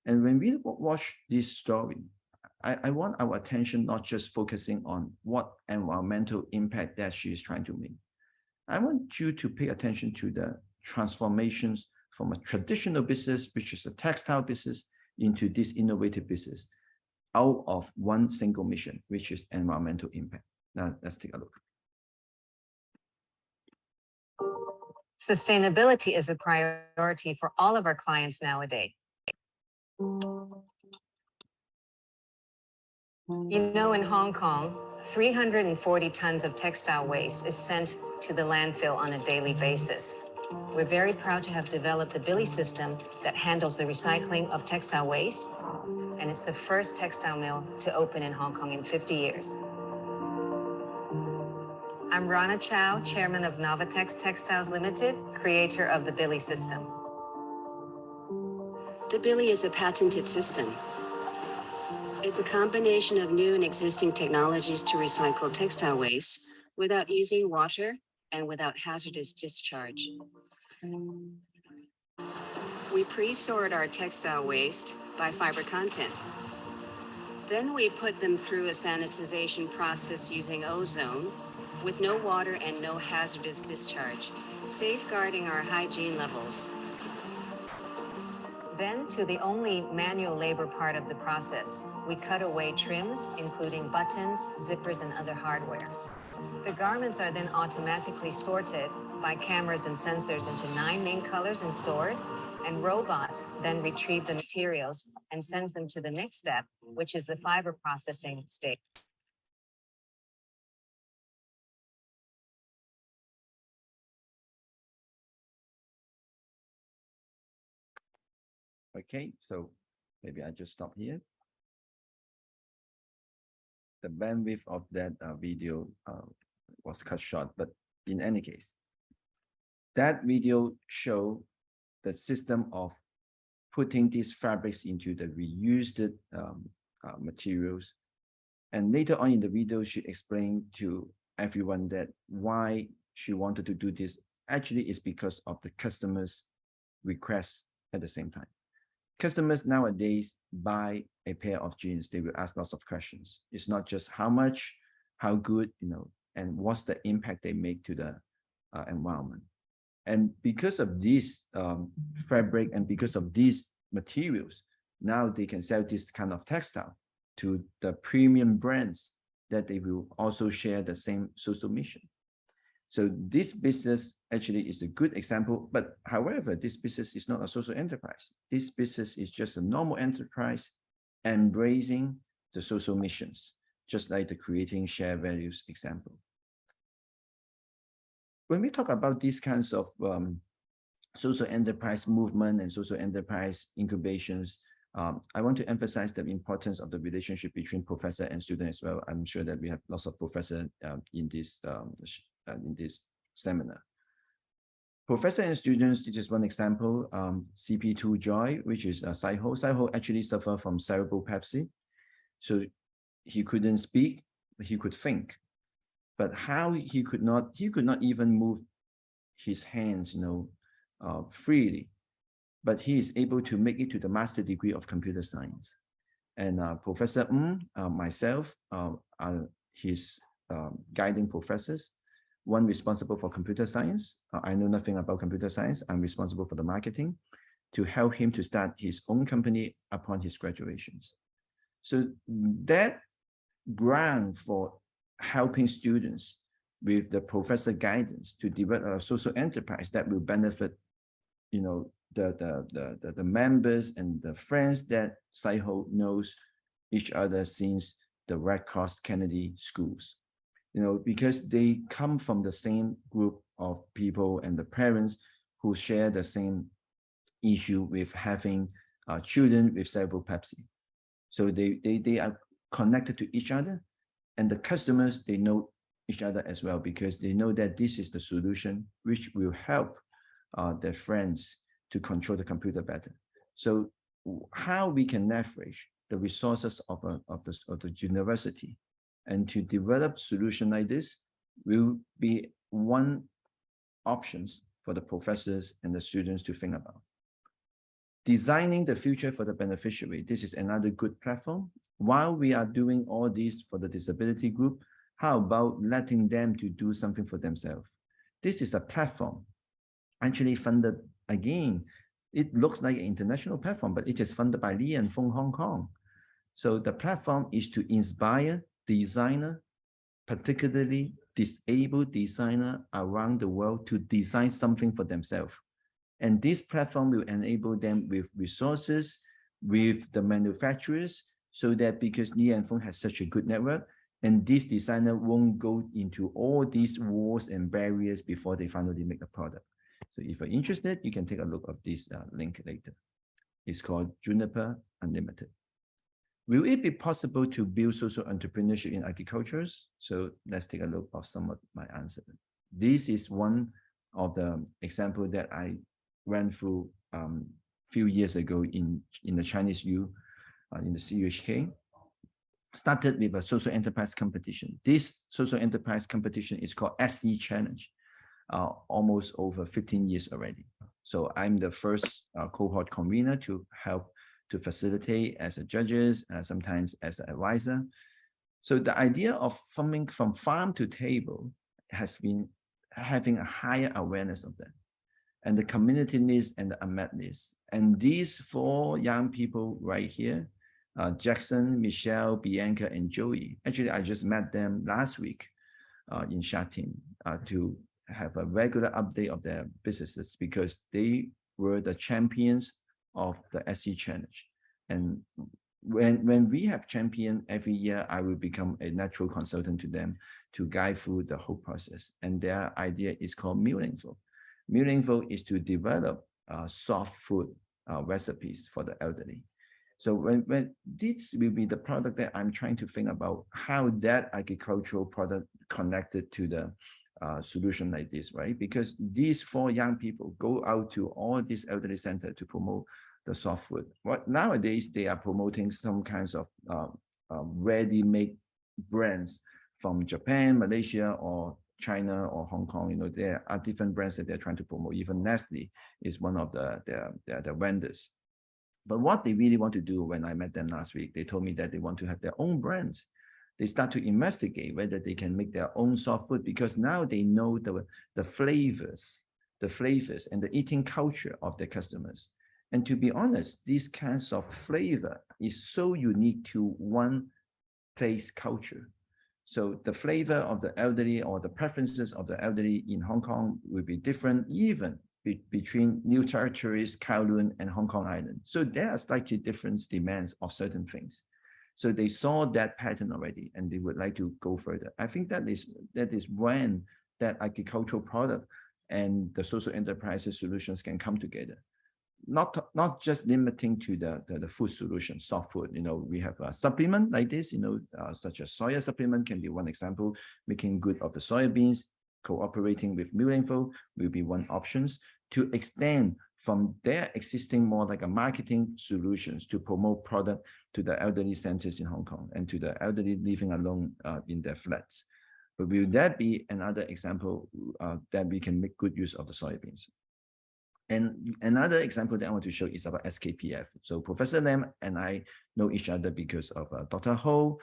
And when we watch this story, I want our attention not just focusing on what environmental impact that she is trying to make. I want you to pay attention to the transformations from a traditional business, which is a textile business, into this innovative business out of one single mission, which is environmental impact. Now, let's take a look. Sustainability is a priority for all of our clients nowadays. In Hong Kong, 340 tons of textile waste is sent to the landfill on a daily basis. We're very proud to have developed the Billy system that handles the recycling of textile waste, and it's the first textile mill to open in Hong Kong in 50 years. I'm Rana Chow, chairman of Novotex Textiles Limited, creator of the Billy system. The Billy is a patented system. It's a combination of new and existing technologies to recycle textile waste without using water and without hazardous discharge. We pre-sort our textile waste by fiber content. Then we put them through a sanitization process using ozone with no water and no hazardous discharge, safeguarding our hygiene levels. Then to the only manual labor part of the process, we cut away trims, including buttons, zippers, and other hardware. The garments are then automatically sorted by cameras and sensors into 9 main colors and stored, and robots then retrieve the materials and sends them to the next step, which is the fiber processing stage. Okay, so maybe I just stop here. The bandwidth of that video was cut short, but in any case, that video showed the system of putting these fabrics into the reused materials. And later on in the video, she explained to everyone that why she wanted to do this actually is because of the customers' requests at the same time. Customers nowadays buy a pair of jeans, they will ask lots of questions. It's not just how much, how good, and what's the impact they make to the environment. And because of this fabric and because of these materials, now they can sell this kind of textile to the premium brands that they will also share the same social mission. So this business actually is a good example, but however, this business is not a social enterprise. This business is just a normal enterprise embracing the social missions, just like the creating shared values example. When we talk about these kinds of social enterprise movement and social enterprise incubations, I want to emphasize the importance of the relationship between professor and student as well. I'm sure that we have lots of professors in this seminar. Professor and students, this is one example. CP2 Joy, which is Saiho. Saiho actually suffered from cerebral palsy. So he couldn't speak, but he could think. But how he could not even move his hands, freely. But he is able to make it to the master degree of computer science. And Professor myself, are his guiding professors, one responsible for computer science. I know nothing about computer science. I'm responsible for the marketing to help him to start his own company upon his graduations. So that grant for helping students with the professor guidance to develop a social enterprise that will benefit, the members and the friends that Saiho knows each other since the Red Cross Kennedy schools. Because they come from the same group of people and the parents who share the same issue with having children with cerebral palsy. So they are connected to each other, and the customers, they know each other as well, because they know that this is the solution which will help their friends to control the computer better. So how we can leverage the resources of the university and to develop solution like this will be one options for the professors and the students to think about. Designing the future for the beneficiary. This is another good platform. While we are doing all this for the disability group, how about letting them to do something for themselves? This is a platform actually funded, again, it looks like an international platform, but it is funded by Lee and Fung Hong Kong. So the platform is to inspire designer, particularly disabled designer around the world, to design something for themselves. And this platform will enable them with resources, with the manufacturers, so that because Lee and Fung has such a good network, and this designer won't go into all these walls and barriers before they finally make a product. So if you're interested, you can take a look at this link later. It's called Juniper Unlimited. Will it be possible to build social entrepreneurship in agriculture? So let's take a look of some of my answer. This is one of the examples that I went through a few years ago in the Chinese U, in the CUHK. Started with a social enterprise competition. This social enterprise competition is called SE Challenge, almost over 15 years already. So I'm the first cohort convener to help to facilitate as a judges, sometimes as an advisor. So the idea of farming from farm to table has been having a higher awareness of that, and the community needs and the unmet needs. And these four young people right here, Jackson, Michelle, Bianca, and Joey. Actually, I just met them last week in Shatin to have a regular update of their businesses, because they were the champions of the SE Challenge. And when we have champion every year, I will become a natural consultant to them to guide through the whole process. And their idea is called Meaningful. Meaningful is to develop soft food recipes for the elderly. So when this will be the product that I'm trying to think about how that agricultural product connected to the solution like this, right? Because these 4 young people go out to all these elderly centers to promote the soft food. What nowadays they are promoting some kinds of ready-made brands from Japan, Malaysia, or China or Hong Kong. You know, there are different brands that they're trying to promote. Even Nestle is one of the vendors. But what they really want to do, when I met them last week, they told me that they want to have their own brands. They start to investigate whether they can make their own soft food, because now they know the flavors and the eating culture of their customers. And to be honest, these kinds of flavor is so unique to one place culture. So the flavor of the elderly or the preferences of the elderly in Hong Kong will be different, even between New Territories, Kowloon, and Hong Kong Island. So there are slightly different demands of certain things. So they saw that pattern already, and they would like to go further. I think that is when that agricultural product and the social enterprises solutions can come together. Not just limiting to the food solution, soft food. You know, we have a supplement like this, you know, such as soya supplement can be one example. Making good of the soybeans, cooperating with Millinfo will be one options to extend from their existing more like a marketing solutions to promote product to the elderly centers in Hong Kong and to the elderly living alone in their flats. But will that be another example that we can make good use of the soybeans? And another example that I want to show is about SKPF. So Professor Lam and I know each other because of Dr. Ho,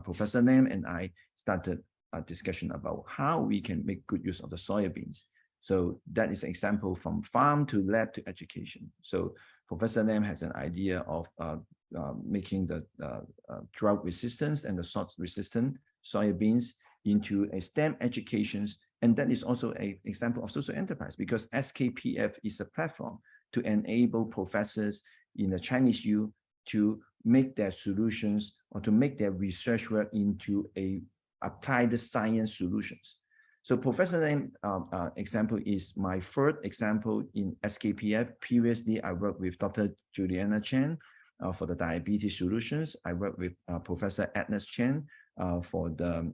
Professor Lam and I started a discussion about how we can make good use of the soybeans. So that is an example from farm to lab to education. So Professor Lam has an idea of making the drought resistance and the salt resistant soybeans into a STEM educations. And that is also an example of social enterprise, because SKPF is a platform to enable professors in the Chinese U to make their solutions or to make their research work into a applied science solutions. So Professor Lam example is my third example in SKPF. Previously, I worked with Dr. Juliana Chen for the diabetes solutions. I worked with Professor Agnes Chen for the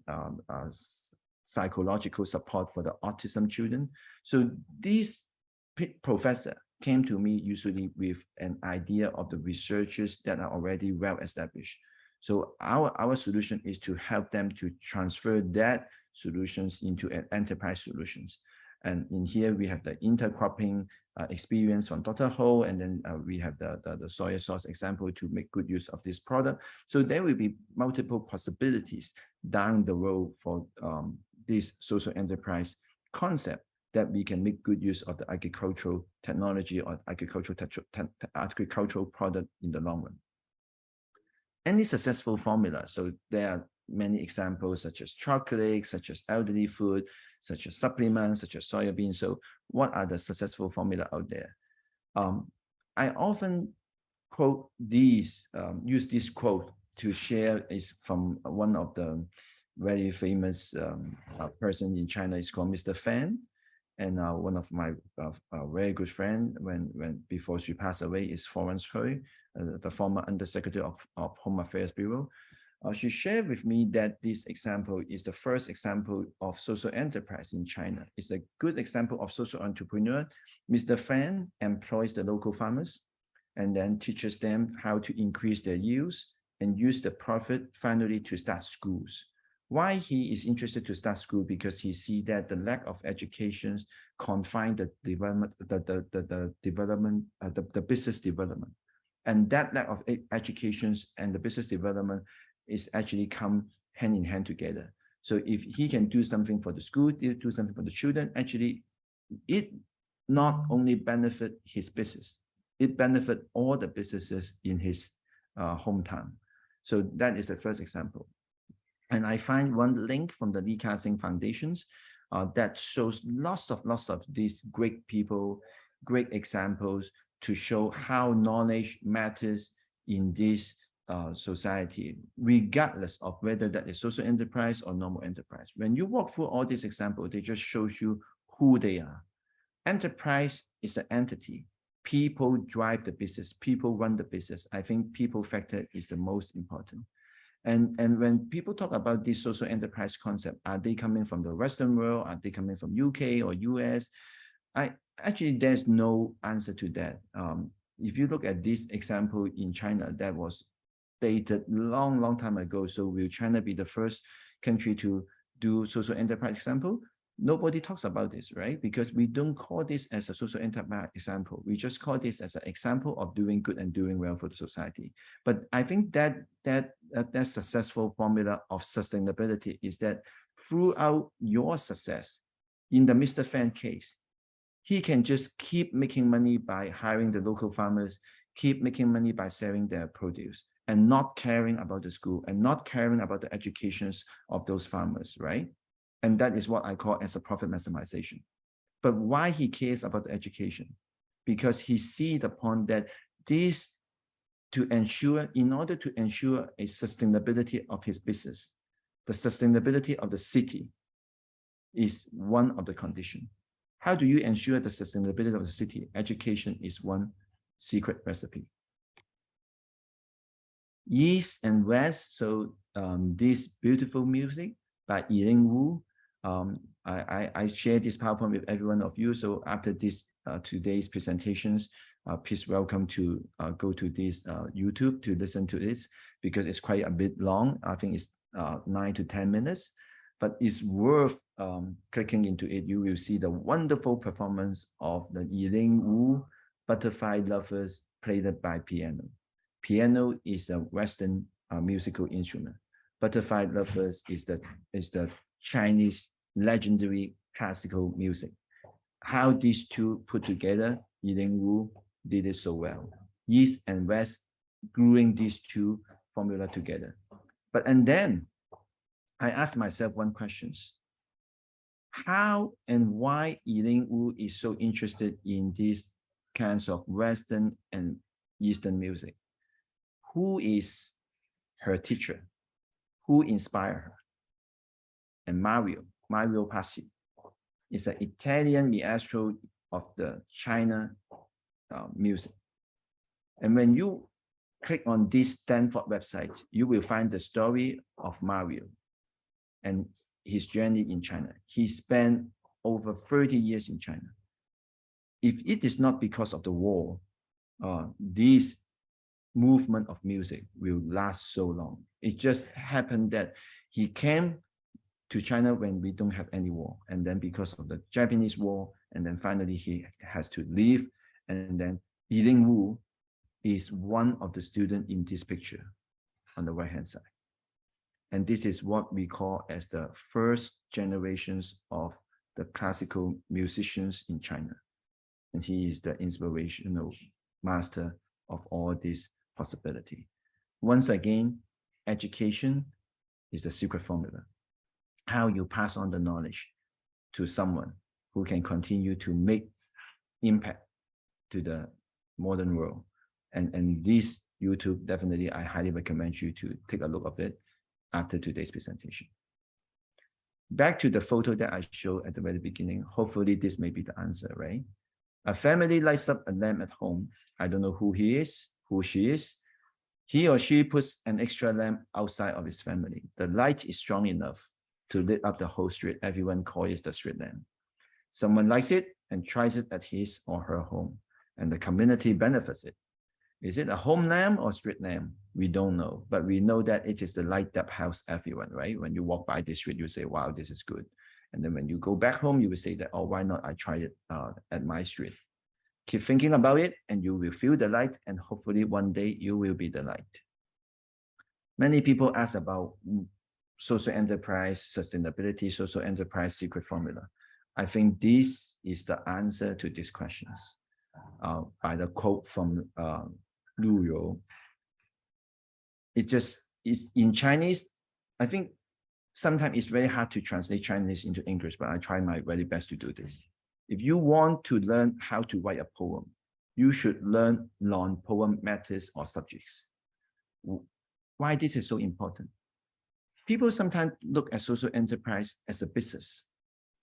psychological support for the autism children. So these professors came to me usually with an idea of the researchers that are already well established. So our solution is to help them to transfer that solutions into an enterprise solutions. And in here, we have the intercropping experience from Dr. Ho, and then we have the soya sauce example to make good use of this product. So there will be multiple possibilities down the road for this social enterprise concept that we can make good use of the agricultural technology or agricultural product in the long run. Any successful formula, so there are many examples such as chocolate, such as elderly food, such as supplements, such as soybean. So what are the successful formula out there? I often quote these, use this quote to share, is from one of the very famous person in China. Is called Mr. Fan. And one of my very good friend, before she passed away, is Florence Hui, the former Undersecretary of Home Affairs Bureau. She shared with me that this example is the first example of social enterprise in China. It's a good example of social entrepreneur. Mr. Fan employs the local farmers and then teaches them how to increase their yields and use the profit finally to start schools. Why he is interested to start school? Because he sees that the lack of education confine the development, the business development, and that lack of education and the business development is actually come hand in hand together. So if he can do something for the school, do something for the children, actually, it not only benefit his business, it benefit all the businesses in his hometown. So that is the first example. And I find one link from the Lee Ka-shing Foundations that shows lots of these great people, great examples to show how knowledge matters in this society, regardless of whether that is social enterprise or normal enterprise. When you walk through all these examples, they just shows you who they are. Enterprise is an entity. people drive the business, people run the business. I think people factor is the most important. And when people talk about this social enterprise concept, are they coming from the Western world? Are they coming from UK or US? Actually, there's no answer to that. If you look at this example in China, that was dated long time ago. So will China be the first country to do social enterprise example? Nobody talks about this, right? Because we don't call this as a social enterprise example. We just call this as an example of doing good and doing well for the society. But I think that successful formula of sustainability is that throughout your success, in the Mr. Fan case, he can just keep making money by hiring the local farmers, keep making money by selling their produce, and not caring about the school and not caring about the educations of those farmers, right? And that is what I call as a profit maximization. But why he cares about the education? Because he sees the point that this in order to ensure a sustainability of his business, the sustainability of the city is one of the conditions. How do you ensure the sustainability of the city? Education is one secret recipe. East and West, so this beautiful music by Yiling Wu. I share this PowerPoint with every one of you. So after this today's presentations, please welcome to go to this YouTube to listen to this, because it's quite a bit long. I think it's 9 to 10 minutes, but it's worth clicking into it. You will see the wonderful performance of the Yiling Wu Butterfly Lovers played by piano. Piano is a Western musical instrument. Butterfly Lovers is the Chinese legendary classical music. How these two put together, Yiling Wu did it so well. East and West gluing these two formula together. And then I asked myself one question. How and why Yiling Wu is so interested in these kinds of Western and Eastern music? Who is her teacher? Who inspired her? And Mario Passi is an Italian maestro of the China music. And when you click on this Stanford website, you will find the story of Mario and his journey in China. He spent over 30 years in China. If it is not because of the war, this movement of music will last so long. It just happened that he came to China when we don't have any war, and then because of the Japanese war, and then finally he has to leave, and then Yiling Wu is one of the students in this picture on the right hand side. And this is what we call as the first generations of the classical musicians in China. And he is the inspirational master of all this possibility. Once again, education is the secret formula. How you pass on the knowledge to someone who can continue to make impact to the modern world. And this YouTube, definitely, I highly recommend you to take a look at it after today's presentation. Back to the photo that I showed at the very beginning. Hopefully this may be the answer, right? A family lights up a lamp at home. I don't know who he is, who she is. He or she puts an extra lamp outside of his family. The light is strong enough to lit up the whole street. Everyone calls it the street lamp. Someone likes it and tries it at his or her home, and the community benefits it. Is it a home lamp or street lamp? We don't know, but we know that it is the light that helps everyone, right? When you walk by the street, you say, wow, this is good. And then when you go back home, you will say that, oh, why not I try it at my street? Keep thinking about it and you will feel the light, and hopefully one day you will be the light. Many people ask about social enterprise sustainability, social enterprise secret formula. I think this is the answer to these questions by the quote from Lu You. It just is in Chinese. I think sometimes it's very hard to translate Chinese into English, but I try my very best to do this. If you want to learn how to write a poem, you should learn non-poem methods or subjects. Why this is so important? People sometimes look at social enterprise as a business.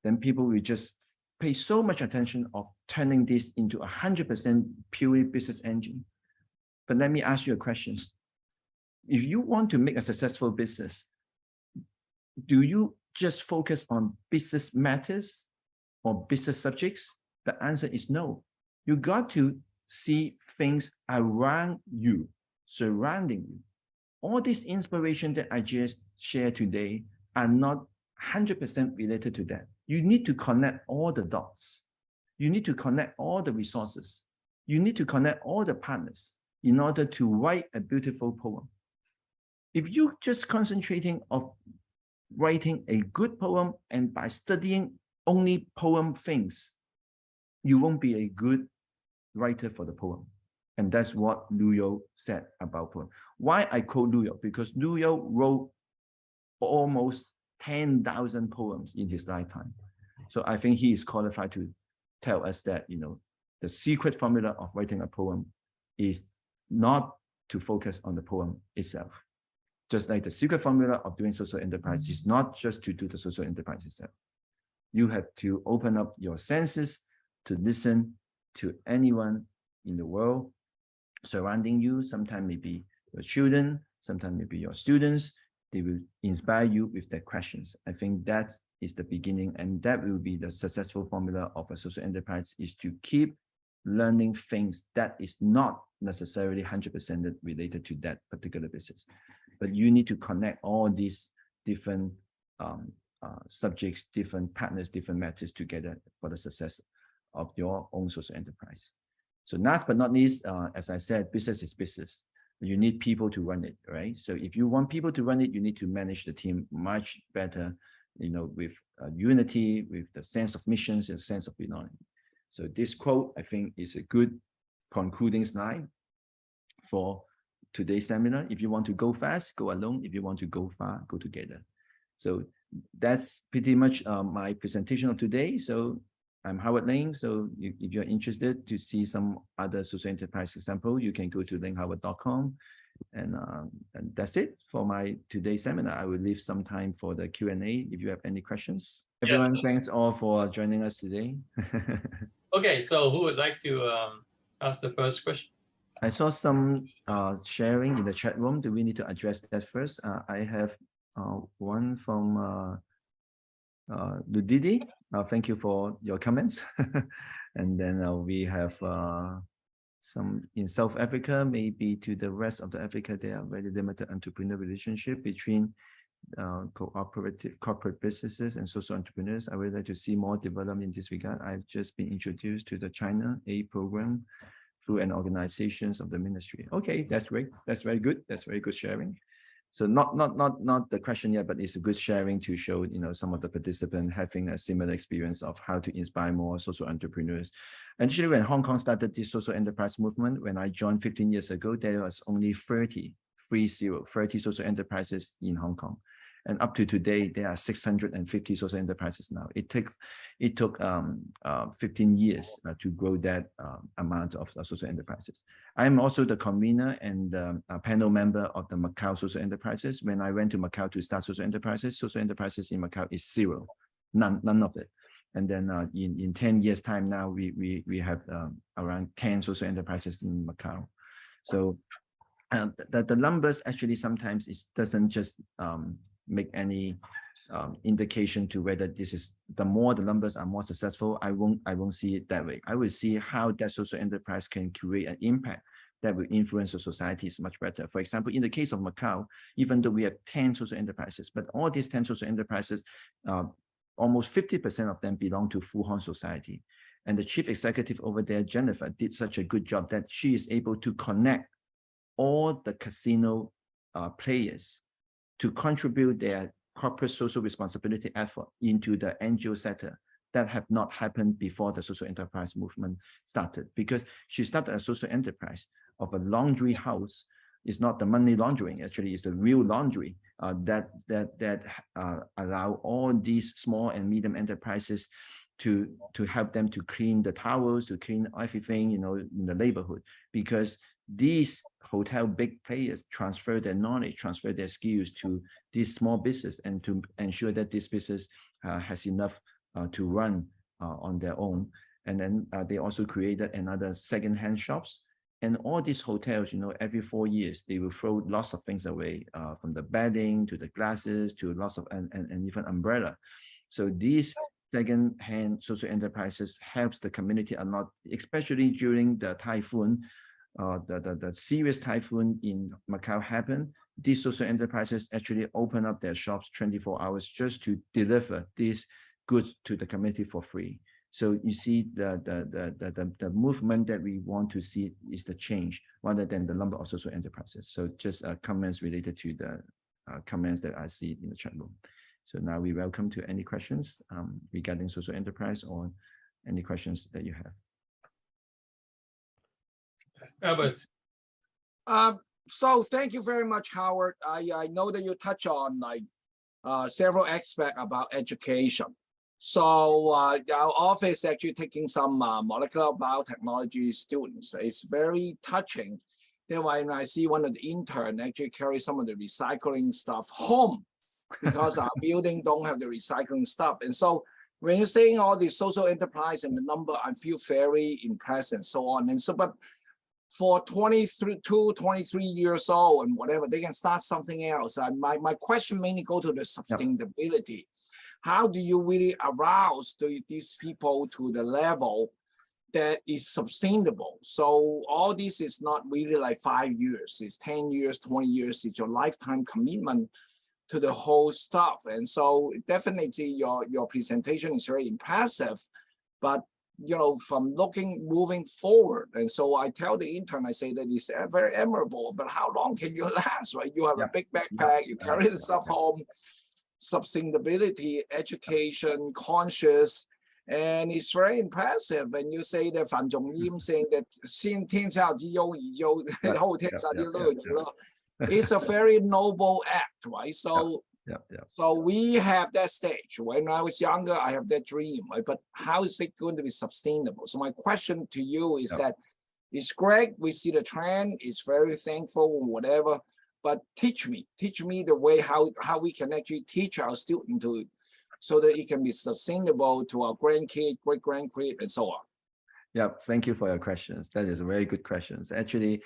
Then people will just pay so much attention of turning this into 100% purely business engine. But let me ask you a question. If you want to make a successful business, do you just focus on business matters or business subjects? The answer is no. You got to see things around you, surrounding you. All this inspiration that I just shared today are not 100% related to that. You need to connect all the dots. You need to connect all the resources. You need to connect all the partners in order to write a beautiful poem. If you just concentrating on writing a good poem and by studying only poem things, you won't be a good writer for the poem. And that's what Liu Yo said about poem. Why I quote Liu Yo? Because Liu Yo wrote almost 10,000 poems in his lifetime. So I think he is qualified to tell us that, you know, the secret formula of writing a poem is not to focus on the poem itself. Just like the secret formula of doing social enterprise is not just to do the social enterprise itself. You have to open up your senses to listen to anyone in the world surrounding you. Sometimes maybe your children, sometimes maybe your students. They will inspire you with their questions. I think that is the beginning, and that will be the successful formula of a social enterprise, is to keep learning things that is not necessarily 100% related to that particular business. But you need to connect all these different subjects, different partners, different matters together for the success of your own social enterprise. So last but not least, as I said, business is business. You need people to run it, right? So if you want people to run it, you need to manage the team much better, you know, with unity, with the sense of missions and sense of belonging. So this quote, I think, is a good concluding slide for today's seminar. If you want to go fast, go alone. If you want to go far, go together. So that's pretty much my presentation of today. So I'm Howard Ling. So if you're interested to see some other social enterprise example, you can go to linghoward.com. And that's it for my today's seminar. I will leave some time for the Q&A if you have any questions. Everyone, thanks all for joining us today. Okay, so who would like to ask the first question? I saw some sharing in the chat room. Do we need to address that first? I have one from Ludidi. Thank you for your comments. And then we have some in South Africa, maybe to the rest of the Africa, there are very limited entrepreneur relationship between cooperative corporate businesses and social entrepreneurs. I would like to see more development in this regard. I've just been introduced to the China A program through an organizations of the ministry. Okay, that's great. That's very good. That's very good sharing. So not the question yet, but it's a good sharing to show, you know, some of the participants having a similar experience of how to inspire more social entrepreneurs. Actually, when Hong Kong started this social enterprise movement, when I joined 15 years ago, there was only 30 social enterprises in Hong Kong. And up to today, there are 650 social enterprises now. It took 15 years to grow that amount of social enterprises. I'm also the convener and a panel member of the Macau social enterprises. When I went to Macau to start social enterprises in Macau is zero, none of it. And then in 10 years time now, we have around 10 social enterprises in Macau. So the numbers actually sometimes it doesn't just make any indication to whether this is the more the numbers are more successful. I won't see it that way. I will see how that social enterprise can create an impact that will influence the societies much better. For example, in the case of Macau, even though we have 10 social enterprises, but all these 10 social enterprises, almost 50% of them belong to Full Hong Society. And the chief executive over there, Jennifer, did such a good job that she is able to connect all the casino players to contribute their corporate social responsibility effort into the NGO sector that have not happened before the social enterprise movement started. Because she started a social enterprise of a laundry house. It's not the money laundering, actually, it's the real laundry that allow all these small and medium enterprises to help them to clean the towels, to clean everything, you know, in the neighborhood. Because these hotel big players transfer their knowledge, transfer their skills to this small business, and to ensure that this business has enough to run on their own. And then they also created another second-hand shops. And all these hotels, every 4 years, they will throw lots of things away, from the bedding to the glasses to lots of, and even umbrella. So these second-hand social enterprises helps the community a lot, especially during the typhoon, the serious typhoon in Macau happened. These social enterprises actually open up their shops 24 hours just to deliver these goods to the community for free. So you see the movement that we want to see is the change rather than the number of social enterprises. So just comments related to the comments that I see in the chat room. So now we welcome to any questions regarding social enterprise or any questions that you have. Albert. So thank you very much, Howard. I know that you touch on several aspects about education. So our office actually taking some molecular biotechnology students. It's very touching. Then when I see one of the interns actually carry some of the recycling stuff home because our building don't have the recycling stuff. And so when you're saying all the social enterprise and the number, I feel very impressed and so on. And so, but for 22, 23 years old and whatever, they can start something else. My question mainly go to the sustainability. Yep. How do you really arouse these people to the level that is sustainable? So all this is not really like 5 years, it's 10 years, 20 years, it's your lifetime commitment to the whole stuff. And so definitely your presentation is very impressive, but from moving forward. And so I tell the intern, I say that it's very admirable, but how long can you last, right? You have a big backpack, you carry the stuff home, sustainability, education, conscious, and it's very impressive. And you say that Fan Zhongyim saying that 先天下之忧而忧，后天下之乐而乐. It's a very noble act, right? So, so we have that stage. When I was younger, I have that dream, right? But how is it going to be sustainable? So my question to you is that it's great. We see the trend. It's very thankful and whatever. But teach me the way how we can actually teach our student to, so that it can be sustainable to our grandkid, great grandkid, and so on. Yeah, thank you for your questions. That is a very good questions. Actually,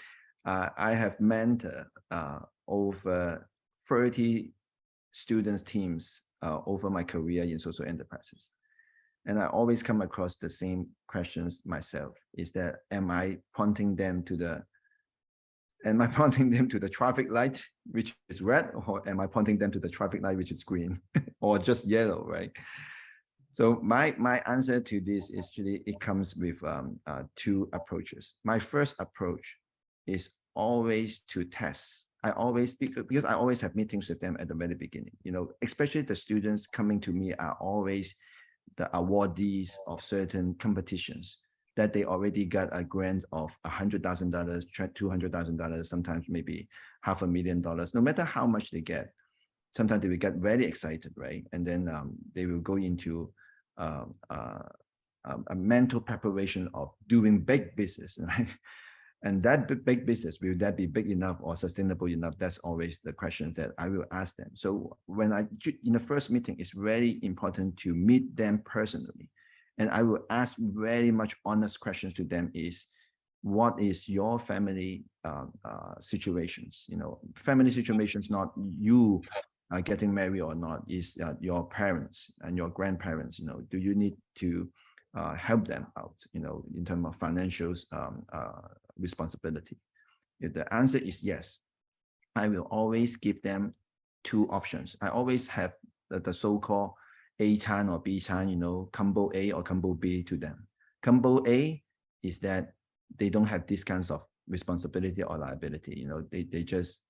I have mentored over 30 students teams over my career in social enterprises. And I always come across the same questions myself, is that am I pointing them to the traffic light, which is red, or am I pointing them to the traffic light, which is green, or just yellow, right? So my answer to this is actually, it comes with two approaches. My first approach is always to test. Because I always have meetings with them at the very beginning, especially the students coming to me are always the awardees of certain competitions that they already got a grant of $100,000, $200,000, sometimes maybe $500,000. No matter how much they get, sometimes they will get very excited, right? And then they will go into a mental preparation of doing big business, right? And that big business, will that be big enough or sustainable enough? That's always the question that I will ask them. So when in the first meeting, it's very important to meet them personally. And I will ask very much honest questions to them is, what is your family situations? Family situations, not you getting married or not, is your parents and your grandparents. Do you need to help them out, in terms of financial responsibility? If the answer is yes, I will always give them two options. I always have the so-called A chan or B chan, combo A or combo B to them. Combo A is that they don't have these kinds of responsibility or liability. They just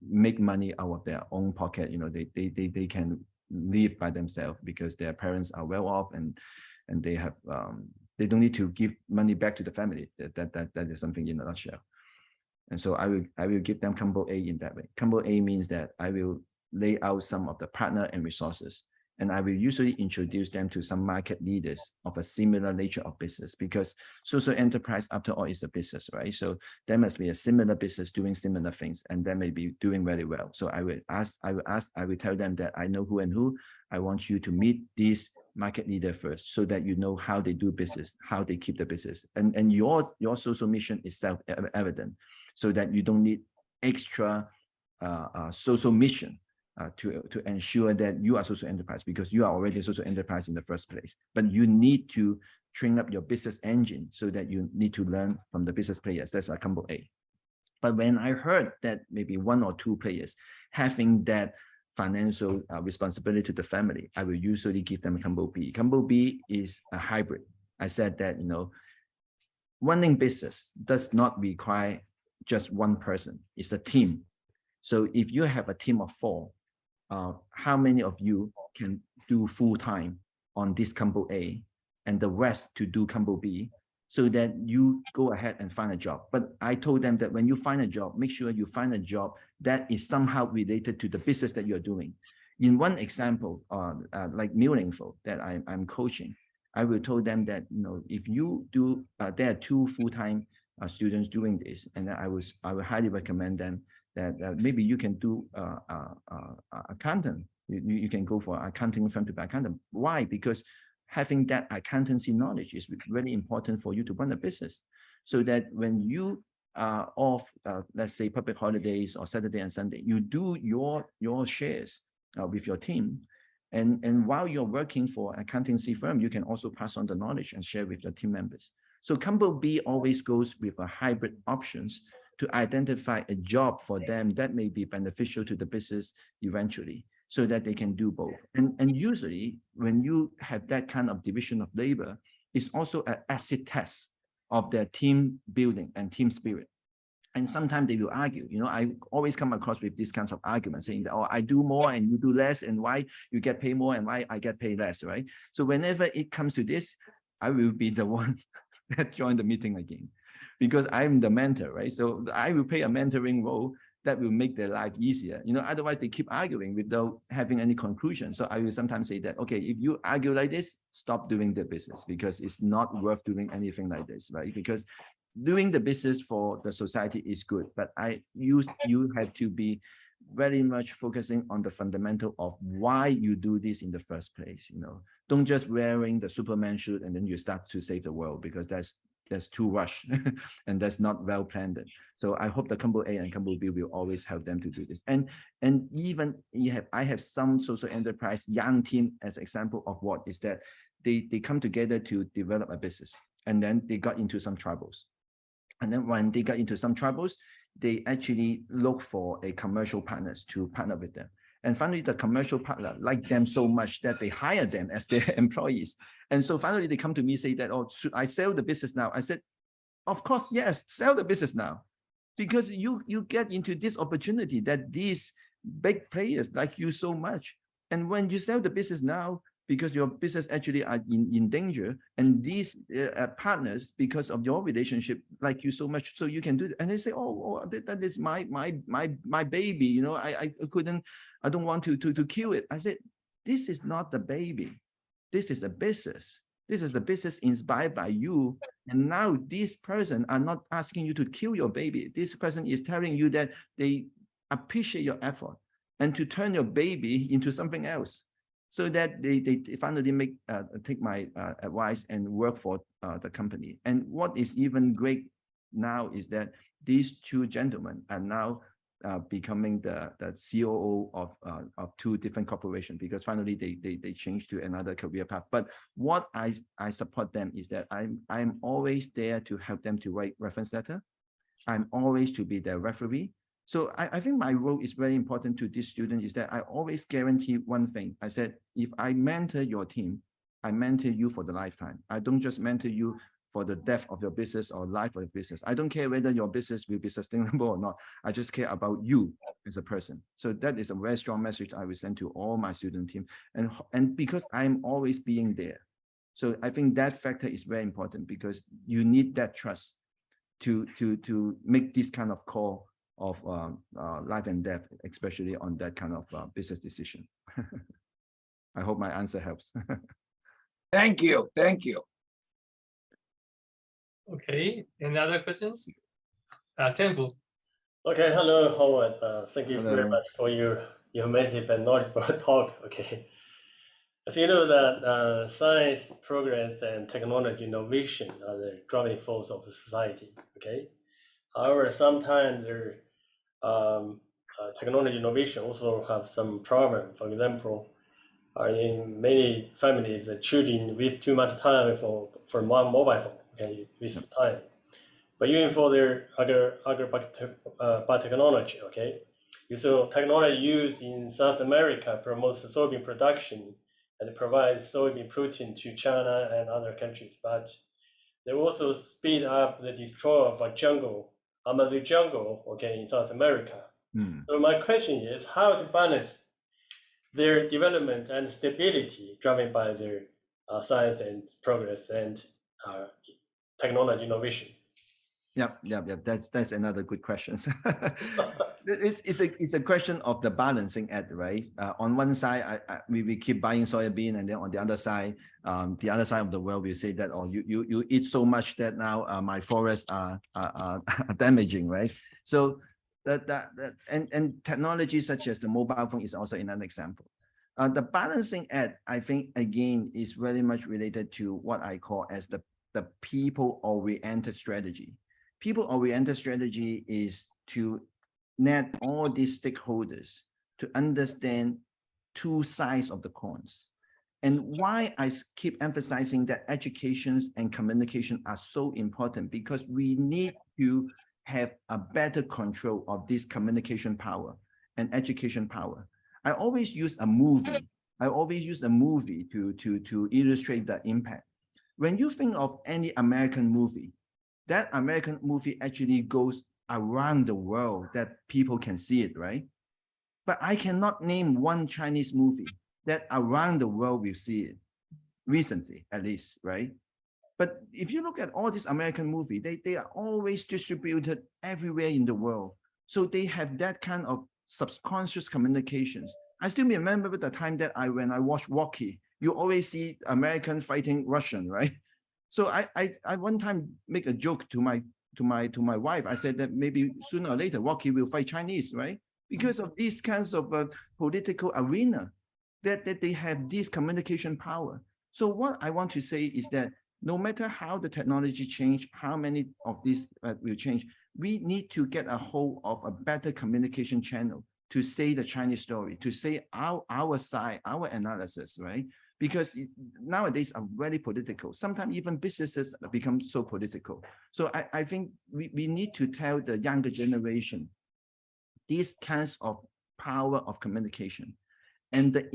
make money out of their own pocket. They can live by themselves because their parents are well off and they have they don't need to give money back to the family. That is something in a nutshell. And so I will give them combo A in that way. Combo A means that I will lay out some of the partner and resources, and I will usually introduce them to some market leaders of a similar nature of business, because social enterprise, after all, is a business, right? So there must be a similar business doing similar things, and they may be doing very well. So I will tell them that I know who and who. I want you to meet these market leader first, so that you know how they do business, how they keep the business, and your social mission is self-evident, so that you don't need extra social mission to ensure that you are social enterprise, because you are already a social enterprise in the first place. But you need to train up your business engine, so that you need to learn from the business players. That's a combo A. But when I heard that maybe 1 or 2 players having that financial responsibility to the family, I will usually give them combo B. Combo B is a hybrid. I said that, you know, running business does not require just one person. It's a team. So if you have a team of 4, how many of you can do full-time on this combo A and the rest to do combo B, so that you go ahead and find a job? But I told them that when you find a job, make sure you find a job that is somehow related to the business that you're doing. In one example, like Meaningful that I'm coaching, I will tell them that, you know, if you do, there are 2 full-time students doing this, and I would highly recommend them that maybe you can do accountant. You can go for accounting firm to be accountant. Why? Because having that accountancy knowledge is really important for you to run a business, so that when you are off, let's say public holidays or Saturday and Sunday, you do your shares with your team. And while you're working for an accountancy firm, you can also pass on the knowledge and share with your team members. So combo B always goes with a hybrid options to identify a job for them that may be beneficial to the business eventually, so that they can do both. And usually when you have that kind of division of labor, it's also an acid test of their team building and team spirit. And sometimes they will argue. You know, I always come across with these kinds of arguments saying that, oh, I do more and you do less, and why you get paid more and why I get paid less, right? So whenever it comes to this, I will be the one that join the meeting again, because I'm the mentor, right? So I will play a mentoring role that will make their life easier. You know, otherwise they keep arguing without having any conclusion. So I will sometimes say that, okay, if you argue like this, stop doing the business, because it's not worth doing anything like this, right? Because doing the business for the society is good, but you have to be very much focusing on the fundamental of why you do this in the first place. You know, don't just wearing the Superman suit and then you start to save the world, because that's too rushed and that's not well planned. So I hope the combo A and combo B will always help them to do this. And even I have some social enterprise young team as example of what is that they come together to develop a business, and then they got into some troubles. And then when they got into some troubles, they actually look for a commercial partners to partner with them. And finally, the commercial partner liked them so much that they hire them as their employees. And so finally, they come to me say that, oh, should I sell the business now? I said, of course, yes, sell the business now, because you get into this opportunity that these big players like you so much. And when you sell the business now, because your business actually are in danger, and these partners, because of your relationship, like you so much, so you can do it. And they say, oh, that is my baby, you know, I don't want to kill it. I said, this is not the baby, this is a business. This is the business inspired by you. And now this person are not asking you to kill your baby. This person is telling you that they appreciate your effort and to turn your baby into something else. So that they finally take my advice and work for the company. And what is even great now is that these 2 gentlemen are now becoming the COO of 2 different corporations, because finally they changed to another career path. But what I support them is that I'm always there to help them to write reference letter. I'm always to be their referee. So I think my role is very important to this student, is that I always guarantee one thing. I said, if I mentor your team, I mentor you for the lifetime. I don't just mentor you for the death of your business or life of your business. I don't care whether your business will be sustainable or not. I just care about you as a person. So that is a very strong message I will send to all my student team. And because I'm always being there. So I think that factor is very important, because you need that trust to make this kind of call of life and death, especially on that kind of business decision. I hope my answer helps. Thank you. Thank you. Okay, any other questions? Temple. Okay, hello, Howard. Thank you very Hello. much for your informative and knowledgeable talk. Okay. As you know that science, progress, and technology innovation are the driving force of society. Okay. However, sometimes technology innovation also have some problem. For example, in many families, the children waste too much time for one mobile phone. Okay, waste time. But even for their other biotechnology, okay, so technology used in South America promotes soybean production and provides soybean protein to China and other countries. But they also speed up the destroy of a jungle, Amazon jungle, okay, in South America. So my question is how to balance their development and stability driven by their science and progress and technology innovation. Yep. That's another good question. It's a question of the balancing act, right? On one side, we keep buying soybean, and then on the other side of the world, we say that, oh, you eat so much that now my forests are damaging, right? So and technology such as the mobile phone is also another example. The balancing act, I think, again, is very much related to what I call as the people-oriented strategy. People-oriented strategy is to net all these stakeholders to understand two sides of the coins. And why I keep emphasizing that education and communication are so important, because we need to have a better control of this communication power and education power. I always use a movie. To illustrate the impact. When you think of any American movie, that American movie actually goes around the world that people can see it, right? But I cannot name one Chinese movie that around the world will see it, recently at least, right? But if you look at all these American movies, they are always distributed everywhere in the world. So they have that kind of subconscious communications. I still remember the time that when I watched Rocky, you always see American fighting Russian, right? So I one time make a joke to my wife. I said that maybe sooner or later Rocky will fight Chinese, right? Because of these kinds of political arena that they have this communication power. So what I want to say is that no matter how the technology change, how many of these will change, we need to get a hold of a better communication channel to say the Chinese story, to say our side, our analysis, right? Because nowadays are very political. Sometimes even businesses become so political. So I think we need to tell the younger generation these kinds of power of communication, and the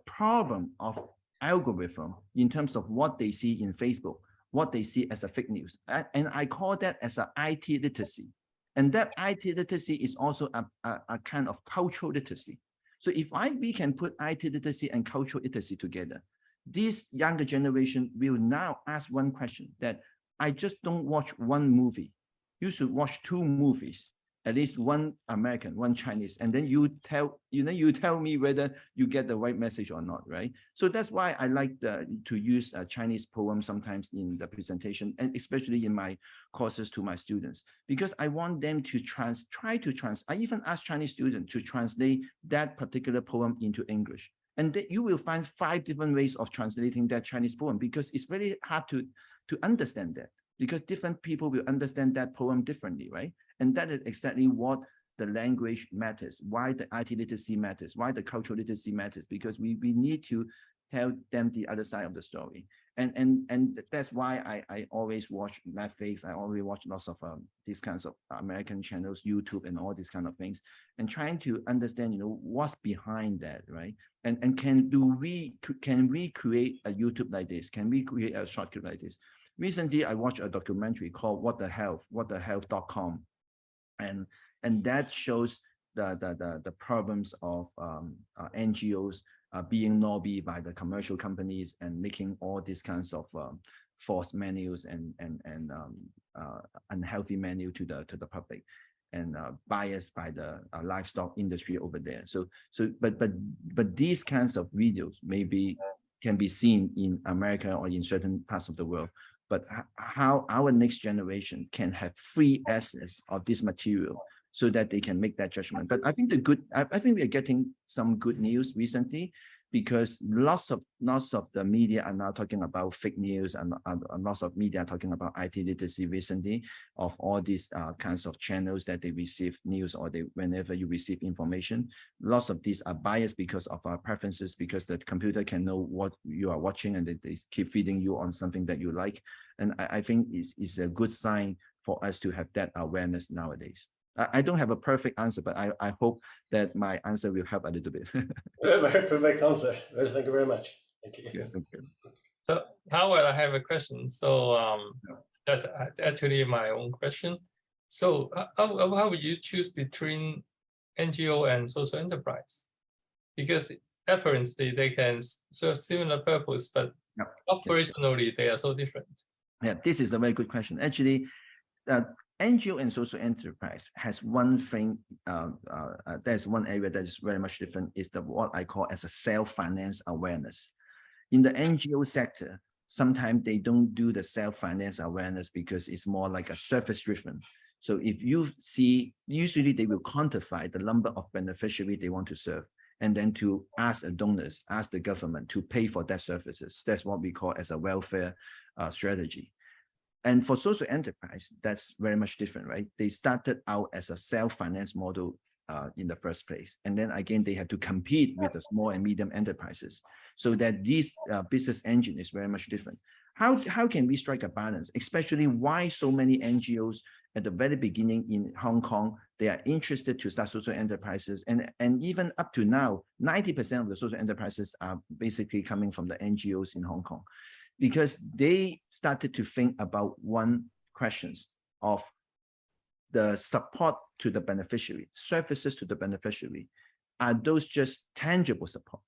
problem of algorithm in terms of what they see in Facebook, what they see as a fake news, and I call that as a IT literacy. And that IT literacy is also a kind of cultural literacy. So if we can put IT literacy and cultural literacy together, this younger generation will now ask one question, that I just don't watch one movie. You should watch two movies, at least one American, one Chinese, and then you tell me whether you get the right message or not, right? So that's why I like to use a Chinese poem sometimes in the presentation, and especially in my courses to my students, because I want them to I even ask Chinese students to translate that particular poem into English. And you will find 5 different ways of translating that Chinese poem, because it's very hard to understand that, because different people will understand that poem differently, right? And that is exactly what the language matters, why the IT literacy matters, why the cultural literacy matters, because we need to tell them the other side of the story. And that's why I always watch Netflix. I always watch lots of these kinds of American channels, YouTube, and all these kind of things, and trying to understand, what's behind that, right? And can we create a YouTube like this? Can we create a shortcut like this? Recently, I watched a documentary called whatthehealth.com, and that shows the problems of NGOs being lobbied by the commercial companies and making all these kinds of false menus and unhealthy menu to the public, and biased by the livestock industry over there. But these kinds of videos can be seen in America or in certain parts of the world. But how our next generation can have free access of this material so that they can make that judgment. But I think I think we are getting some good news recently. because lots of the media are now talking about fake news, and lots of media are talking about IT literacy recently, of all these kinds of channels that they receive news, or whenever you receive information. Lots of these are biased because of our preferences, because the computer can know what you are watching, and they keep feeding you on something that you like. And I think it's a good sign for us to have that awareness nowadays. I don't have a perfect answer, but I hope that my answer will help a little bit. Very perfect answer. Thank you very much. Thank you. Yeah, thank you. So Howard, I have a question. So that's actually my own question. So how would you choose between NGO and social enterprise? Because apparently they can serve similar purpose, but operationally they are so different. Yeah, this is a very good question. Actually, NGO and social enterprise has one thing, there's one area that is very much different, is what I call as a self-finance awareness. In the NGO sector, sometimes they don't do the self-finance awareness because it's more like a service-driven. So if you see, usually they will quantify the number of beneficiaries they want to serve, and then to ask the donors, ask the government to pay for that services. That's what we call as a welfare strategy. And for social enterprise, that's very much different, right? They started out as a self-finance model in the first place. And then again, they have to compete with the small and medium enterprises, so that this business engine is very much different. How can we strike a balance, especially why so many NGOs at the very beginning in Hong Kong, they are interested to start social enterprises. And even up to now, 90% of the social enterprises are basically coming from the NGOs in Hong Kong, because they started to think about one questions of the support to the beneficiary, services to the beneficiary. Are those just tangible support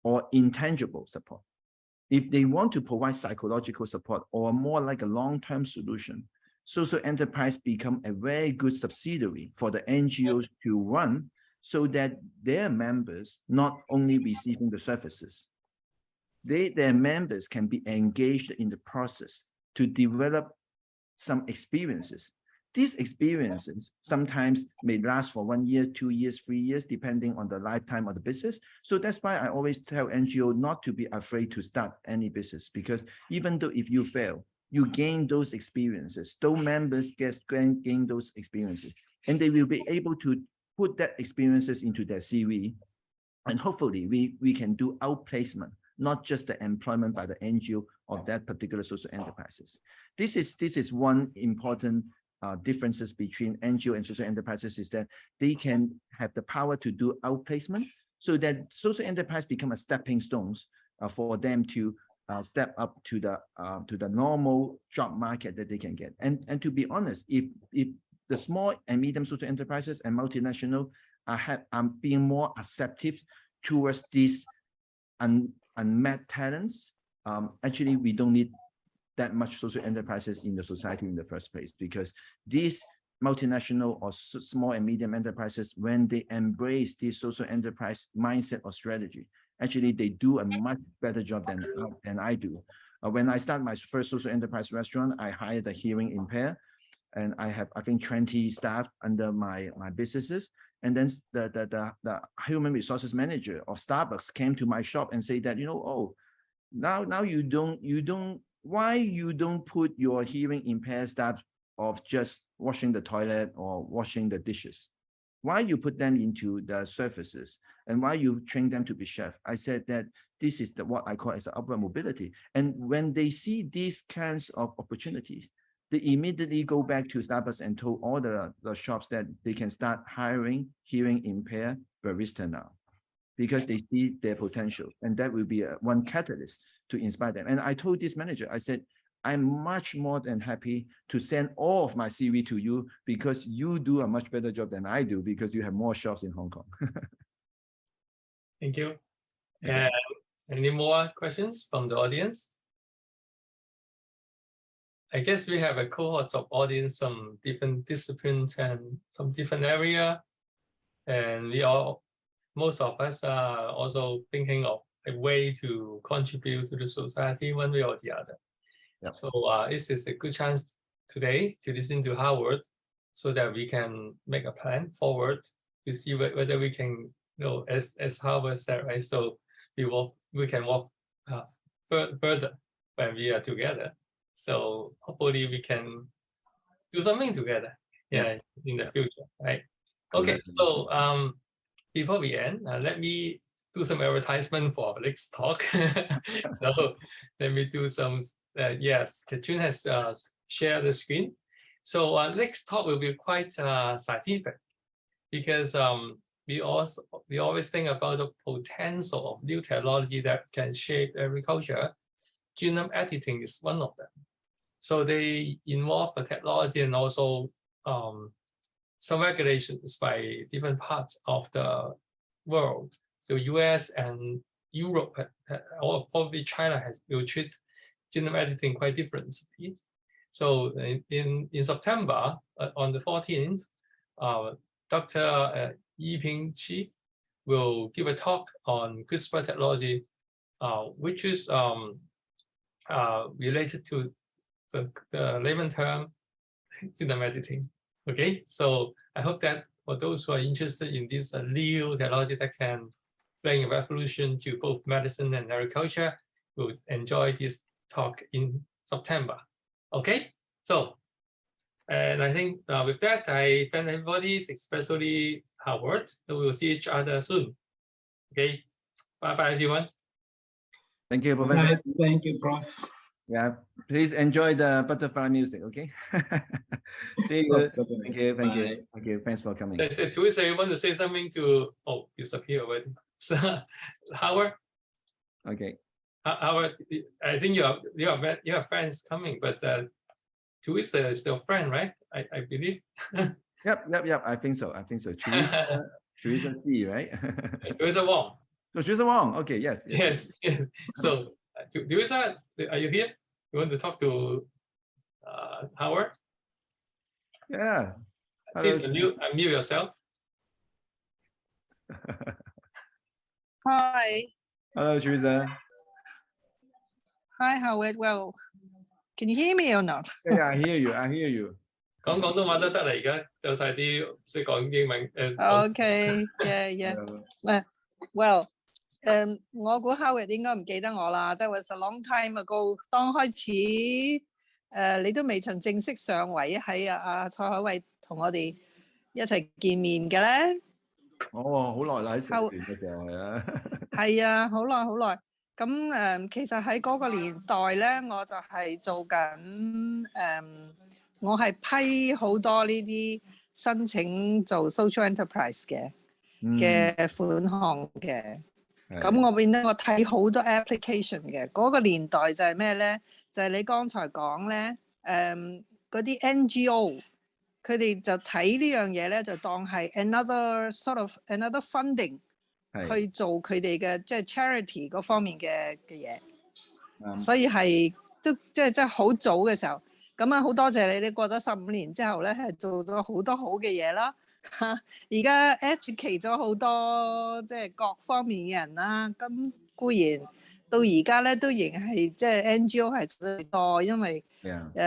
or intangible support? If they want to provide psychological support or more like a long-term solution, social enterprise become a very good subsidiary for the NGOs to run, so that their members not only receiving the services, their members can be engaged in the process to develop some experiences. These experiences sometimes may last for 1 year, 2 years, 3 years, depending on the lifetime of the business. So that's why I always tell NGO not to be afraid to start any business, because even though if you fail, you gain those experiences. Those members gain those experiences, and they will be able to put that experiences into their CV. And hopefully we can do outplacement, not just the employment by the NGO of that particular social enterprises. This is one important differences between NGO and social enterprises, is that they can have the power to do outplacement, so that social enterprise become a stepping stones for them to step up to the normal job market that they can get. And to be honest, if the small and medium social enterprises and multinational are being more acceptive towards these unmet talents, actually we don't need that much social enterprises in the society in the first place, because these multinational or small and medium enterprises, when they embrace this social enterprise mindset or strategy, actually they do a much better job than I do. When I started my first social enterprise restaurant, I hired a hearing impaired, and I have, I think, 20 staff under my businesses. And then the human resources manager of Starbucks came to my shop and said that, oh, now why you don't put your hearing impaired staff of just washing the toilet or washing the dishes? Why you put them into the services, and why you train them to be chef? I said that this is what I call as upward mobility. And when they see these kinds of opportunities, they immediately go back to Starbucks and told all the shops that they can start hiring hearing impaired barista now, because they see their potential, and that will be one catalyst to inspire them. And I told this manager, I said, I'm much more than happy to send all of my CV to you, because you do a much better job than I do, because you have more shops in Hong Kong. Thank you. And any more questions from the audience? I guess we have a cohort of audience, some different disciplines and some different area. And most of us are also thinking of a way to contribute to the society one way or the other. Yep. So this is a good chance today to listen to Howard, so that we can make a plan forward to see whether we can as Howard said, right? So we can walk further when we are together. So hopefully we can do something together, in the future, right? Okay, so before we end, let me do some advertisement for our next talk. So let me do some. Yes, Katrin has shared the screen. So next talk will be quite scientific, because we always think about the potential of new technology that can shape agriculture. Genome editing is one of them. So they involve the technology and also some regulations by different parts of the world. So US and Europe, or probably China, will treat genome editing quite differently. So in September, on the 14th, Dr. Yiping Qi will give a talk on CRISPR technology, which is related to the layman term genome editing. Okay, so I hope that for those who are interested in this new technology that can bring a revolution to both medicine and agriculture, will enjoy this talk in September. Okay, so, and I think with that, I thank everybody, especially Howard. So we will see each other soon. Okay, bye-bye, everyone. Thank you, Professor. Thank you, Prof. Yeah, please enjoy the butterfly music, okay? See you. Thank you, thank you, thank you. Thanks for coming. Teresa, you want to say something to? Oh, disappear already. So, Howard. Okay. Howard, I think you have friends coming, but Teresa is your friend, right? I believe. Yep. I think so. Teresa C, right? Teresa Wong. So Teresa Wong. Okay. Yes. So, Teresa, are you here? You want to talk to Howard? Yeah. Please unmute yourself. Hi. Hello, Teresa. Hi, Howard. Well, can you hear me or not? Yeah, I hear you. 講廣東話都得啦，而家有晒啲識講英文。Okay. Yeah. Well, 我估 Howard 應該唔記得我啦。That was a long time ago。當開始你都未曾正式上位喺蔡海偉同我哋一齊見面嘅咧。哦，好耐啦，喺成段嘅時候係啊。係啊，好耐。咁其實喺嗰個年代咧，我就係做緊我係批好多呢啲申請做 social enterprise 嘅款項嘅。咁我變咗我睇好多 application 嘅。嗰個年代就係咩咧？就係你剛才講咧，嗰啲 NGO 佢哋就睇呢樣嘢咧，就當係 another funding 去做佢哋嘅即係 charity 嗰方面嘅嘢。所以係都即係好早嘅時候。咁啊，好多謝你！你過咗15年之後咧，係做咗好多好嘅嘢啦。而家 educate 咗好多即係各方面嘅人啦。咁固然到而家咧都仍係即係 NGO 係最多，因為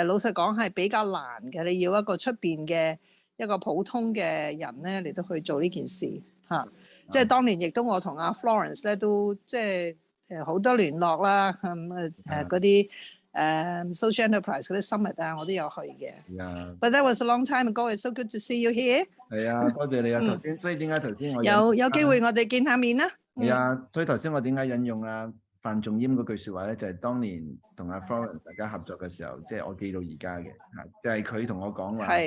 老實講係比較難嘅。你要一個出邊嘅一個普通嘅人咧嚟到去做呢件事嚇。即係當年亦都我同阿 Florence 咧都即係好多聯絡啦。嗰啲social enterprise 嗰啲 summit 啊，我都有去嘅。But that was a long time ago. It's so good to see you here. 係啊，多謝你啊！頭先，所以點解頭先我有機會我哋見下面啦。係啊，所以頭先我點解引用范仲淹嗰句説話咧，就係當年同阿 Florence 大家合作嘅時候，即係我記到而家嘅，就係佢同我講話，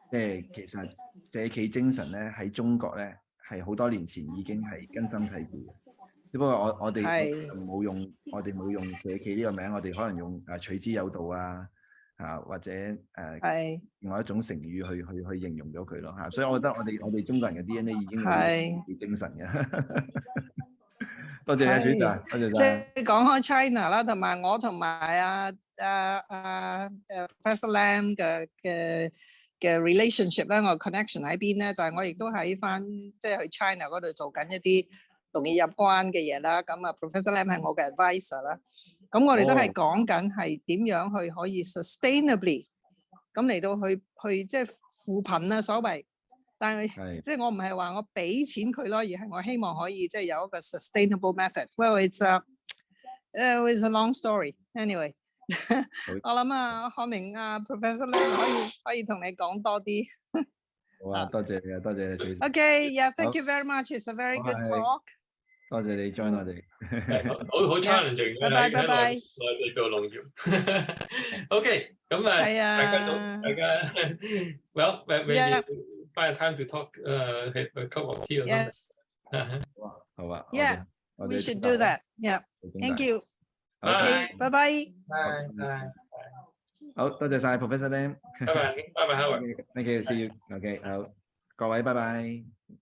即係其實社企精神咧喺中國咧係好多年前已經係根深蒂固嘅。只不過我哋冇用社企呢個名，我哋可能用取之有道或者另外一種成語去形容咗佢咯嚇。所以我覺得我哋中國人嘅 DNA 已經有精神嘅。多謝你，主持人，多謝晒。即係講開 China 啦，同埋我同埋Professor Lam 嘅 relationship 咧，我 connection 喺邊咧？就係我亦都喺翻即係去 China 嗰度做緊一啲農業有關嘅嘢啦。咁啊 Professor Lam 係我嘅 advisor 啦。咁我哋都係講緊係點樣去可以 sustainably 咁嚟到去即係扶貧啦，所謂。但係即係我唔係話我俾錢佢咯，而係我希望可以即係有一個 sustainable method。Well, it's a long story. Anyway， 我諗啊，學明啊 Professor 咧可以同你講多啲。好啊，多謝你啊，多謝你 Tracy。Okay, yeah, thank you very much. It's a very good talk。多謝你 join 我哋。好 challenging 拜拜拜拜。內地做農業。OK， 咁啊，大家 well, when you find a time to talk, have a cup of tea or something. Yes. 好啊。Yeah, we should do that. Yeah. Thank you. Bye. Bye bye. Bye. 好，多謝晒 Professor Lam。拜拜 Howard。Thank you. See you. OK， 好，各位拜拜。